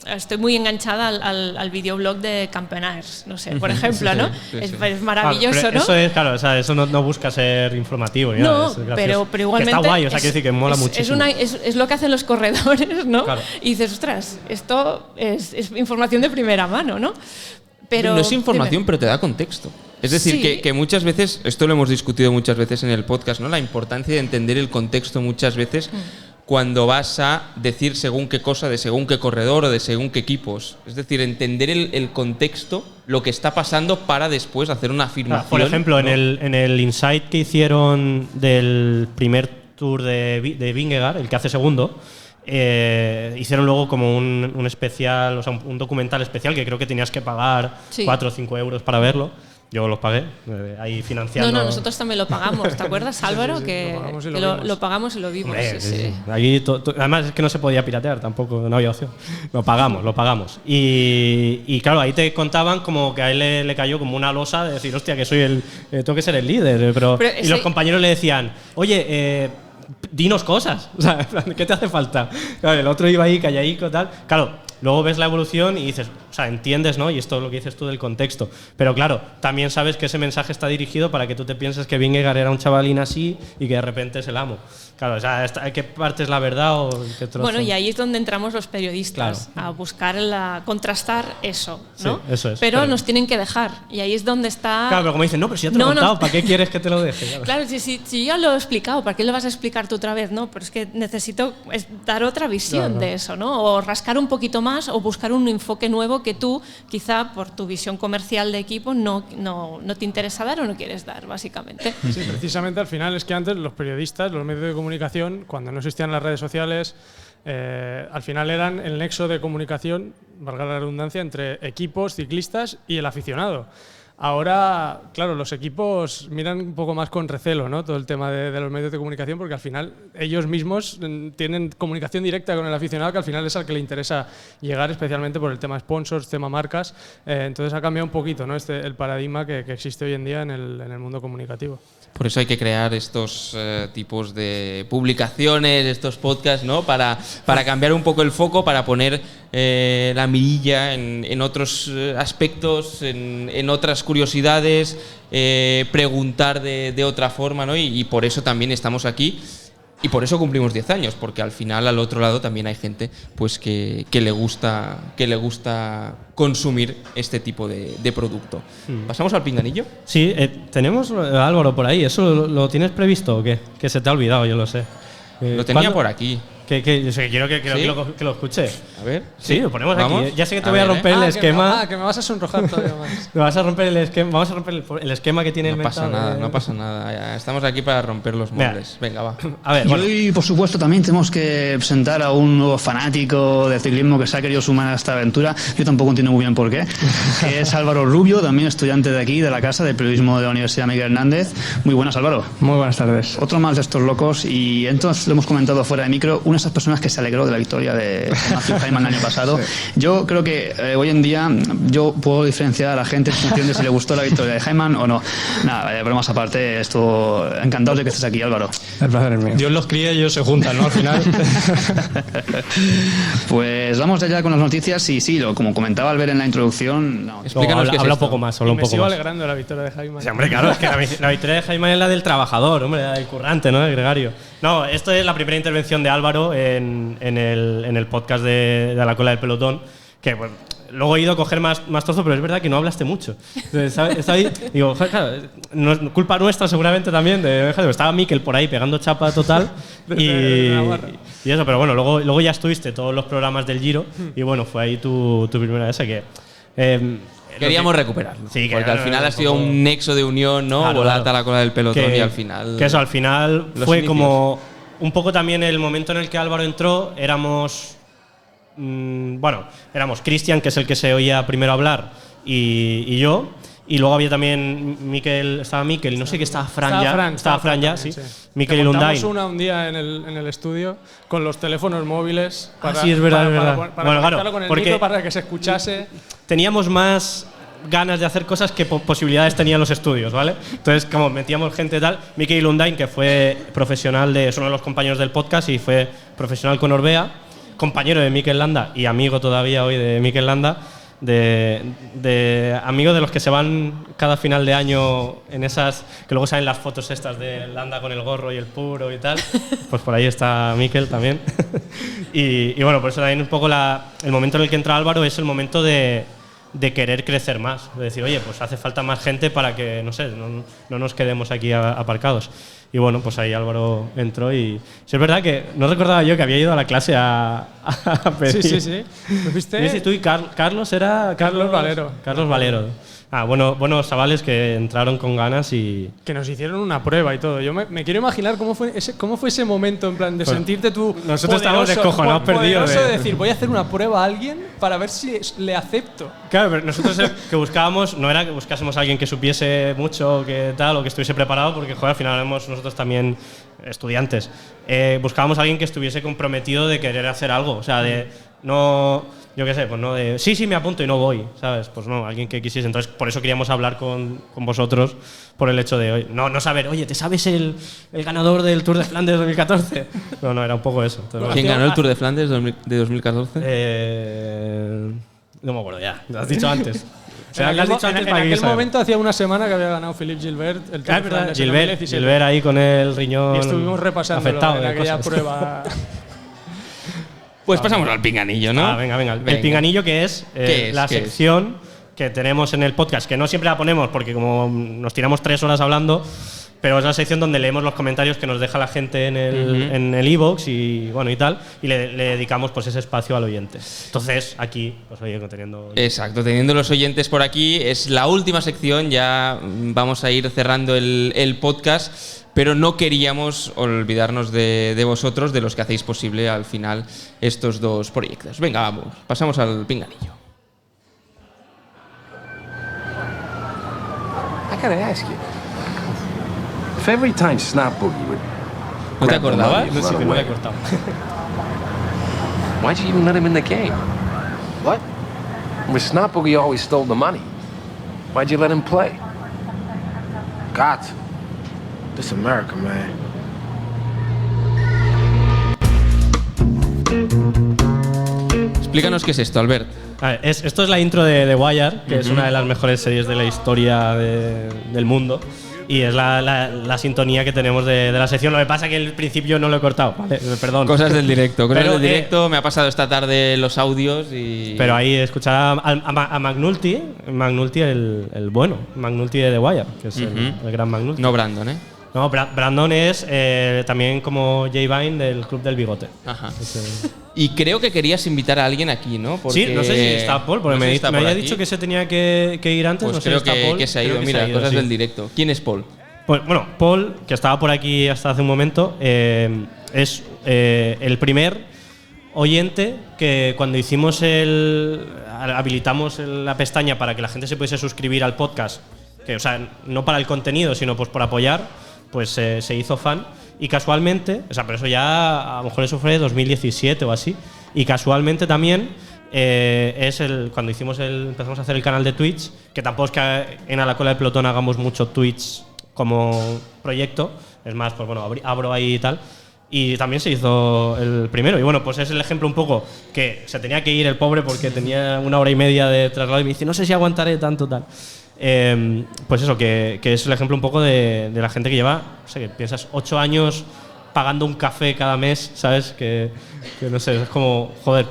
estoy muy enganchada al videoblog de Campenaers, no sé, por ejemplo, ¿no? Es maravilloso, pero ¿no? Eso es, claro, o sea, eso no busca ser informativo. No, es pero igualmente... Que está guay, o sea, quiere decir que mola muchísimo. Es lo que hacen los corredores, ¿no? Claro. Y dices, ostras, esto es información de primera mano, ¿no? Pero, no es información, pero te da contexto. Es decir, sí. que muchas veces, esto lo hemos discutido muchas veces en el podcast, ¿no? La importancia de entender el contexto muchas veces cuando vas a decir según qué cosa, de según qué corredor o de según qué equipos. Es decir, entender el contexto, lo que está pasando para después hacer una afirmación. Por ejemplo, ¿no? en el insight que hicieron del primer tour de Vingegaard, el que hace segundo, hicieron luego como un especial, o sea, un documental especial que creo que tenías que pagar 4 o 5 euros para verlo. Yo los pagué, ahí financiando. No, nosotros también lo pagamos. ¿Te acuerdas, Álvaro? Sí, Que lo pagamos y que lo vimos. lo pagamos y lo vimos. Hombre, Sí, sí. Aquí además es que no se podía piratear tampoco, no había opción. Lo pagamos. Y claro, ahí te contaban como que a él le cayó como una losa de decir, hostia, que soy tengo que ser el líder. Pero y los compañeros le decían, oye, dinos cosas. O sea, ¿qué te hace falta? Claro, el otro iba ahí calladico, tal. Claro, luego ves la evolución y dices, o sea, entiendes, ¿no? Y esto es lo que dices tú del contexto. Pero claro, también sabes que ese mensaje está dirigido para que tú te pienses que Vingegaard era un chavalín así y que de repente es el amo. Claro, o sea, ¿qué parte es la verdad o qué trozo? Bueno, y ahí es donde entramos los periodistas, a buscar, contrastar eso, ¿no? Sí, eso es. Pero nos tienen que dejar, y ahí es donde está… Claro, pero como dicen, no, pero si ya te lo he contado, ¿para qué quieres que te lo deje? Claro, si ya lo he explicado, ¿para qué lo vas a explicar tú otra vez? No, pero es que necesito dar otra visión de eso, ¿no? O rascar un poquito más o buscar un enfoque nuevo que tú, quizá por tu visión comercial de equipo, no te interesa dar o no quieres dar, básicamente. Sí, precisamente al final es que antes los periodistas, los medios de comunicación, cuando no existían las redes sociales, al final eran el nexo de comunicación, valga la redundancia, entre equipos, ciclistas y el aficionado. Ahora, claro, los equipos miran un poco más con recelo, ¿no? Todo el tema de los medios de comunicación, porque al final ellos mismos tienen comunicación directa con el aficionado, que al final es al que le interesa llegar, especialmente por el tema sponsors, tema marcas. Entonces ha cambiado un poquito, ¿no? El paradigma que existe hoy en día en el mundo comunicativo. Por eso hay que crear estos tipos de publicaciones, estos podcasts, ¿no? Para cambiar un poco el foco, para poner la mirilla en otros aspectos, en otras curiosidades, preguntar de otra forma, ¿no? Y por eso también estamos aquí. Y por eso cumplimos 10 años, porque al final al otro lado también hay gente pues que le gusta consumir este tipo de producto. ¿Pasamos al pinganillo? Sí, tenemos a Álvaro por ahí. ¿Eso lo tienes previsto o qué? Que se te ha olvidado, yo lo sé. Lo tenía por aquí. Yo sé, quiero que lo escuche. A ver. Sí, lo ponemos ¿Vamos? aquí. Ya sé que te voy a romper el esquema. Que me vas a sonrojar todavía más. Me vas a romper el esquema. Vamos a romper el esquema que tiene No inventado. pasa nada, no pasa nada. Ya estamos aquí para romper los moldes. Venga, va. A ver, Y bueno. hoy, por supuesto, también tenemos que presentar a un nuevo fanático de ciclismo que se ha querido sumar a esta aventura. Yo tampoco entiendo muy bien por qué. Que es Álvaro Rubio, también estudiante de aquí, de la casa de periodismo de la Universidad Miguel Hernández. Muy buenas, Álvaro. Muy buenas tardes. Otro más de estos locos, y entonces lo hemos comentado fuera de micro, una de esas personas que se alegró de la victoria de Matthew Hyman el año pasado. Sí. Yo creo que hoy en día yo puedo diferenciar a la gente en función de si le gustó la victoria de Hyman o no. Nada, bromas aparte, estuvo encantado de que estés aquí, Álvaro. El placer es mío. Dios los cría y ellos se juntan, ¿no? Al final. Pues vamos allá con las noticias y sí, como comentaba Albert en la introducción… No, explícanos habla un poco más, habla un Me poco sigo más. alegrando de la victoria de Hyman. Sí, hombre, claro, es que la victoria de Jaime es la del trabajador, hombre, la del currante, ¿no? El gregario. No, esto es la primera intervención de Álvaro en el podcast de A la cola del pelotón, que bueno, luego he ido a coger más trozo, pero es verdad que no hablaste mucho. Entonces, está ahí, digo, claro, no es culpa nuestra seguramente también, estaba Mikel por ahí pegando chapa total y eso, pero bueno, luego ya estuviste todos los programas del Giro y bueno, fue ahí tu primera esa que… Queríamos recuperarlo. Sí, porque al final ha sido un nexo de unión, ¿no? Claro, Volata a la cola del pelotón y al final… Que eso, al final fue inicios. como un poco también el momento en el que Álvaro entró, éramos Cristian, que es el que se oía primero hablar, y yo. Y luego había también estaba Mikel, no sé qué, estaba Fran ya, sí. Mikel y Lundain. Un día en el estudio con los teléfonos móviles para, sí, es verdad, para bueno, conectarlo con el micro para que se escuchase. Teníamos más ganas de hacer cosas que posibilidades tenían los estudios, ¿vale? Entonces, como metíamos gente y tal, Mikel Lundain, que fue profesional es uno de los compañeros del podcast y fue profesional con Orbea, compañero de Mikel Landa y amigo todavía hoy de Mikel Landa, de amigos de los que se van cada final de año en esas, que luego salen las fotos estas de Landa con el gorro y el puro y tal, pues por ahí está Mikel también. y bueno, por eso también un poco el momento en el que entra Álvaro es el momento de querer crecer más, de decir, oye, pues hace falta más gente para que, no sé, no nos quedemos aquí aparcados. Y bueno, pues ahí Álvaro entró y… Si es verdad que no recordaba yo que había ido a la clase a pedir. Sí. ¿Lo viste? ¿Viste tú y Carlos era… Carlos Valero. Carlos Valero. buenos chavales que entraron con ganas y... Que nos hicieron una prueba y todo. Yo me quiero imaginar cómo fue ese momento, en plan, de Pues sentirte tú nosotros estábamos descojonados, perdidos. De decir, voy a hacer una prueba a alguien para ver si le acepto. Claro, pero nosotros que buscábamos, no era que buscásemos a alguien que supiese mucho que tal o que estuviese preparado, porque joder, al final éramos nosotros también estudiantes. Buscábamos a alguien que estuviese comprometido de querer hacer algo, o sea, de no, yo qué sé, pues no de sí, me apunto y no voy, ¿sabes? Pues no, alguien que quisiese. Entonces, por eso queríamos hablar con vosotros, por el hecho de no saber, oye, ¿te sabes el ganador del Tour de Flandes 2014? No, era un poco eso. Entonces, ¿Quién ganó el Tour de Flandes de 2014? No me acuerdo ya, lo has dicho antes. En aquel momento hacía una semana que había ganado Philippe Gilbert el Tour de Flandes. Gilbert ahí con el riñón y estuvimos repasando en aquella cosas. prueba. Pues pasamos al pinganillo, ¿no? Venga. El pinganillo, que es la sección que tenemos en el podcast, que no siempre la ponemos porque como nos tiramos 3 horas hablando, pero es la sección donde leemos los comentarios que nos deja la gente en el iVoox y bueno y tal, y le dedicamos pues ese espacio al oyente. Entonces aquí pues oye, teniendo los oyentes por aquí, es la última sección, ya vamos a ir cerrando el podcast, pero no queríamos olvidarnos de vosotros, de los que hacéis posible al final estos 2 proyectos. Venga, vamos, pasamos al pinganillo. I gotta ask you. If every time Snap Boogie would ¿No te acordabas? No, sí, me lo he cortado. Why'd you even let him in the game? What? When Snap Boogie always stole the money, why'd you let him play? God, this America, man. Explícanos qué es esto, Albert. A ver, esto es la intro de The Wire, que es una de las mejores series de la historia del mundo. Y es la sintonía que tenemos de la sección. Lo que pasa es que al principio no lo he cortado, ¿vale? Perdón. Cosas del directo. Me ha pasado esta tarde los audios y… Pero ahí escuchar a McNulty el bueno, McNulty de The Wire, que es el gran McNulty. No Brandon, ¿eh? No, Brandon es también como Jay Vine del Club del Bigote. Ajá. Y creo que querías invitar a alguien aquí, ¿no? Porque sí, no sé si está Paul, porque me había dicho que se tenía que ir antes. Pues no sé creo si está Paul. que se ha ido. Mira, cosas del directo. ¿Quién es Paul? Pues, bueno, Paul, que estaba por aquí hasta hace un momento, es el primer oyente que cuando habilitamos la pestaña para que la gente se pudiese suscribir al podcast, que, o sea, no para el contenido, sino pues por apoyar, pues se hizo fan. Y casualmente, o sea, pero eso ya a lo mejor eso fue 2017 o así, y casualmente también cuando empezamos a hacer el canal de Twitch, que tampoco es que en A la Cola del Pelotón hagamos mucho Twitch como proyecto, es más, pues bueno, abro ahí y tal, y también se hizo el primero. Y bueno, pues es el ejemplo un poco que se tenía que ir el pobre porque tenía 1 hora y media de traslado y me dice, no sé si aguantaré tanto tal. Pues eso, que es el ejemplo un poco de la gente que lleva, no sé, que piensas 8 años pagando un café cada mes, ¿sabes? Que no sé, es como, joder,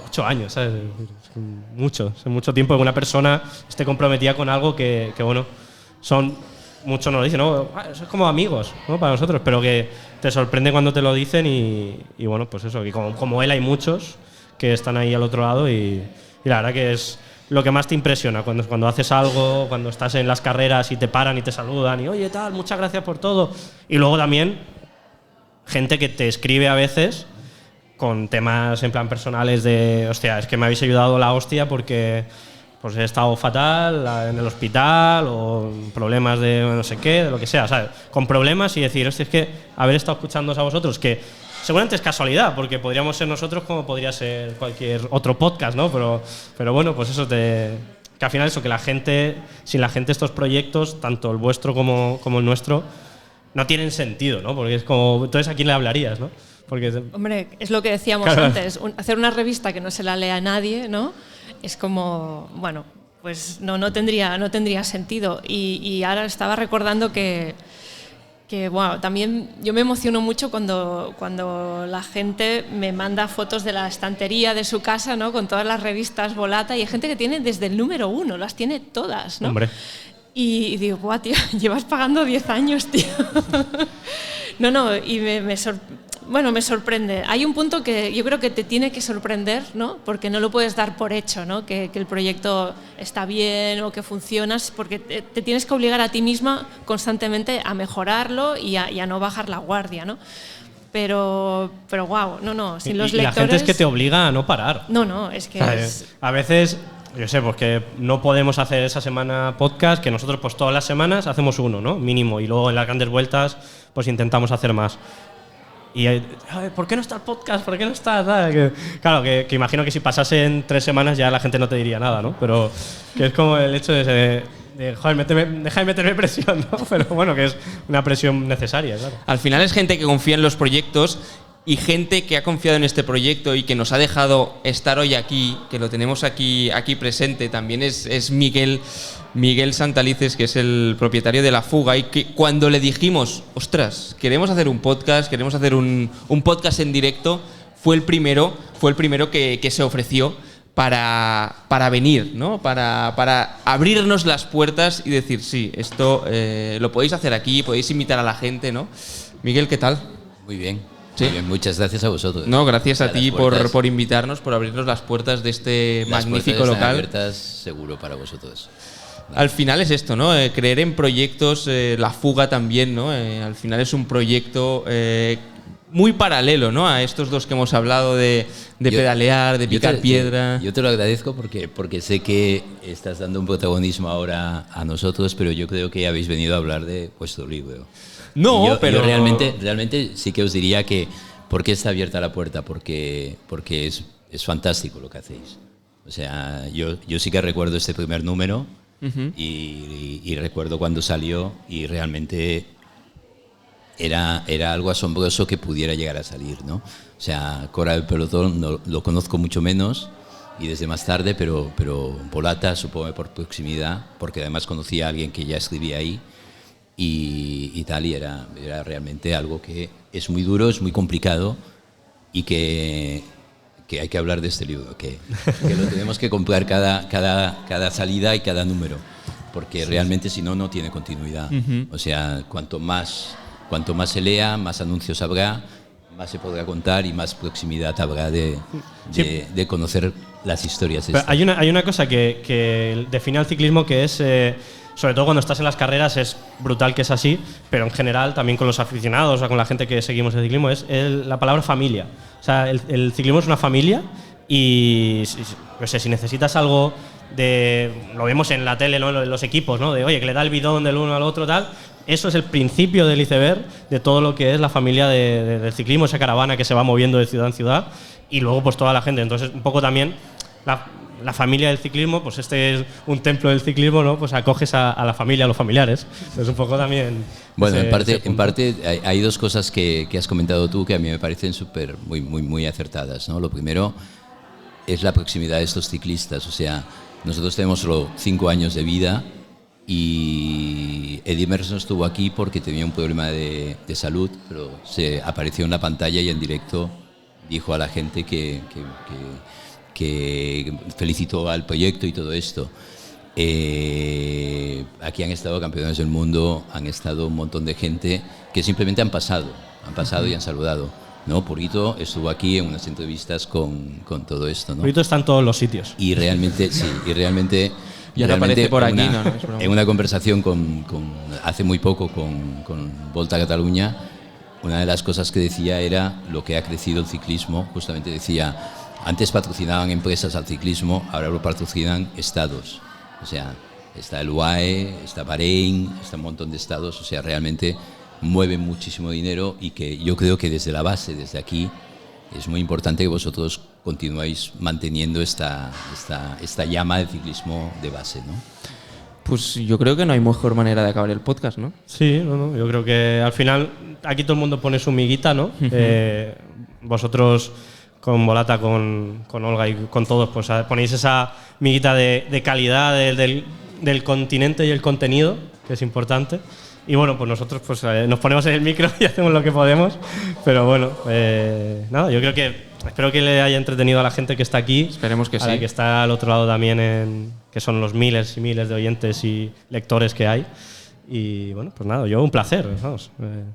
8 años, ¿sabes? Es mucho tiempo que una persona esté comprometida con algo que bueno, muchos nos lo dicen, ¿no? Es como amigos, ¿no? Para nosotros, pero que te sorprende cuando te lo dicen y bueno, pues eso, que como él hay muchos que están ahí al otro lado y la verdad que es lo que más te impresiona cuando haces algo, cuando estás en las carreras y te paran y te saludan y oye tal, muchas gracias por todo. Y luego también gente que te escribe a veces con temas en plan personales de hostia, es que me habéis ayudado la hostia porque pues he estado fatal en el hospital o problemas de no sé qué, de lo que sea, ¿sabes? Con problemas y decir, hostia, es que haber estado escuchándoos a vosotros, que seguramente es casualidad, porque podríamos ser nosotros como podría ser cualquier otro podcast, ¿no? Pero bueno, pues eso que al final eso, que sin la gente estos proyectos, tanto el vuestro como el nuestro, no tienen sentido, ¿no? Porque es como, entonces ¿a quién le hablarías, no? Porque hombre, es lo que decíamos antes, hacer una revista que no se la lea a nadie, ¿no? Es como, bueno, pues no tendría sentido. Y ahora estaba recordando que bueno, también yo me emociono mucho cuando la gente me manda fotos de la estantería de su casa, ¿no? Con todas las revistas Volata, y hay gente que tiene desde el número 1, las tiene todas, ¿no? Hombre. Y digo, buah, tío, llevas pagando 10 años, tío. No, y Bueno, me sorprende. Hay un punto que yo creo que te tiene que sorprender, ¿no? Porque no lo puedes dar por hecho, ¿no? Que el proyecto está bien o que funciona, porque te tienes que obligar a ti misma constantemente a mejorarlo y a no bajar la guardia, ¿no? Pero wow, no, sin los lectores... La gente es que te obliga a no parar. No, es que A veces, yo sé, pues que no podemos hacer esa semana podcast, que nosotros pues todas las semanas hacemos uno, ¿no? Mínimo, y luego en las grandes vueltas pues intentamos hacer más. Y ¿por qué no está el podcast? ¿Por qué no está? Claro, que imagino que si pasasen 3 semanas ya la gente no te diría nada, ¿no? Pero que es como el hecho de joder, deja de meterme presión, ¿no? Pero bueno, que es una presión necesaria, claro. Al final es gente que confía en los proyectos y gente que ha confiado en este proyecto y que nos ha dejado estar hoy aquí, que lo tenemos aquí presente. También es Miguel Santalices, que es el propietario de La Fuga, y que cuando le dijimos, ostras, queremos hacer un podcast, queremos hacer un podcast en directo, fue el primero que se ofreció para venir, ¿no? Para abrirnos las puertas y decir, sí, esto lo podéis hacer aquí, podéis invitar a la gente, ¿no? Miguel, ¿qué tal? Muy bien. ¿Sí? Muy bien, muchas gracias a vosotros. No, gracias a ti por invitarnos, por abrirnos las puertas de este magnífico local. Abiertas seguro para vosotros. Al final es esto, ¿no? Creer en proyectos, La Fuga también, ¿no? Al final es un proyecto muy paralelo, ¿no? A estos dos que hemos hablado de pedalear, de picar piedra. Yo te lo agradezco porque sé que estás dando un protagonismo ahora a nosotros, pero yo creo que habéis venido a hablar de vuestro libro. No, pero yo realmente sí que os diría que ¿por qué está abierta la puerta? Porque es fantástico lo que hacéis. O sea, yo sí que recuerdo este primer número y recuerdo cuando salió y realmente era algo asombroso que pudiera llegar a salir, ¿no? O sea, Cora del Pelotón lo conozco mucho menos y desde más tarde, pero Volata supongo por proximidad, porque además conocía a alguien que ya escribía ahí. Y tal, y era realmente algo que es muy duro, es muy complicado y que hay que hablar de este libro, que lo tenemos que comprar cada salida y cada número, porque realmente si no tiene continuidad. O sea, cuanto más se lea, más anuncios habrá, más se podrá contar y más proximidad habrá de conocer las historias. Hay una cosa que define al ciclismo, que es... sobre todo cuando estás en las carreras es brutal que es así, pero en general también con los aficionados o con la gente que seguimos el ciclismo es la palabra familia. O sea, el ciclismo es una familia y no sé, si necesitas algo lo vemos en la tele, ¿no? En los equipos, ¿no? De oye, que le da el bidón del uno al otro, tal. Eso es el principio del iceberg de todo lo que es la familia del ciclismo, esa caravana que se va moviendo de ciudad en ciudad y luego pues toda la gente. Entonces un poco también la familia del ciclismo, pues este es un templo del ciclismo, ¿no? Pues acoges a la familia, a los familiares. Es un poco también... Bueno, en parte hay dos cosas que has comentado tú que a mí me parecen muy acertadas, ¿no? Lo primero es la proximidad de estos ciclistas. O sea, nosotros tenemos solo 5 años de vida y Eddy Merckx estuvo aquí porque tenía un problema de salud, pero se apareció en la pantalla y en directo dijo a la gente que felicitó al proyecto y todo esto. Aquí han estado campeones del mundo, han estado un montón de gente que simplemente han pasado y han saludado, ¿no? Purito estuvo aquí en unas entrevistas con todo esto, ¿no? Purito está en todos los sitios. Y realmente, sí, ya no aparece por aquí, en una conversación hace muy poco con Volta a Catalunya, una de las cosas que decía era lo que ha crecido el ciclismo. Justamente decía, antes patrocinaban empresas al ciclismo, ahora lo patrocinan estados. O sea, está el UAE, está Bahrein, está un montón de estados. O sea, realmente mueven muchísimo dinero y que yo creo que desde la base, desde aquí, es muy importante que vosotros continuéis manteniendo esta llama del ciclismo de base, ¿no? Pues yo creo que no hay mejor manera de acabar el podcast, ¿no? Sí, yo creo que al final aquí todo el mundo pone su miguita, ¿no? Vosotros con Volata, con Olga y con todos, pues ponéis esa miguita de calidad del continente y el contenido, que es importante. Y bueno, pues nosotros pues, nos ponemos en el micro y hacemos lo que podemos. Pero bueno, nada, yo creo que espero que le haya entretenido a la gente que está aquí. Esperemos que a sí. la que está al otro lado también, que son los miles y miles de oyentes y lectores que hay. Y bueno, pues nada, yo un placer, vamos.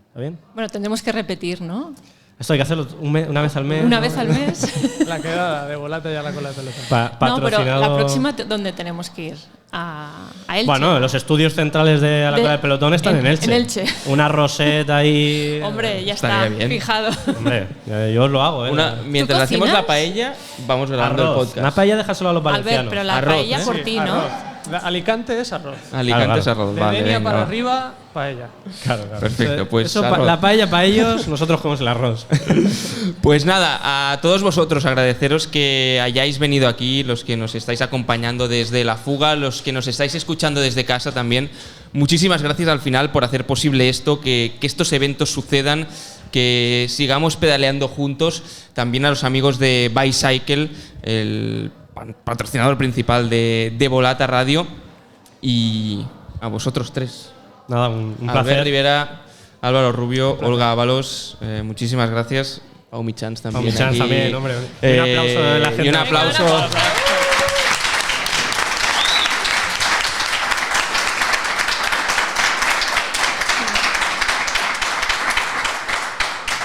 ¿Está bien? Bueno, tendremos que repetir, ¿no? Esto hay que hacerlo una vez al mes. Una vez al mes. La quedada de Volata y a la cola de teléfono. No, pero la próxima, ¿dónde tenemos que ir? A Elche. Bueno, los estudios centrales de la cola del pelotón están en Elche. En Elche. Una roseta ahí. Hombre, ya está bien. fijado. Hombre, yo os lo hago, Mientras hacemos la paella, vamos grabando el podcast. Una paella déjaselo a los Albert, valencianos. pero la paella por ti, ¿no? Arroz. Alicante es arroz. Alicante es arroz, De vale. Denia venga, para va. arriba, paella. Claro. Perfecto, pues Eso, arroz. la paella para ellos, nosotros comemos el arroz. Pues nada, a todos vosotros agradeceros que hayáis venido aquí, los que nos estáis acompañando desde La Fuga, los que nos estáis escuchando desde casa también. Muchísimas gracias al final por hacer posible esto, que estos eventos sucedan, que sigamos pedaleando juntos. También a los amigos de Bicycle, el patrocinador principal de Volata Radio, y a vosotros tres. Nada, un placer. Albert Rivera, Álvaro Rubio, Olga Ábalos, muchísimas gracias. Pau Michans también. Pau Michans aquí. también, hombre. Un aplauso de la gente. Y un aplauso.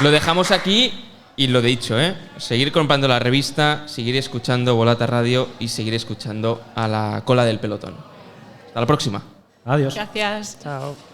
Lo dejamos aquí y lo dicho, seguir comprando la revista, seguir escuchando Volata Radio y seguir escuchando a la cola del pelotón. Hasta la próxima. Adiós. Gracias. Chao.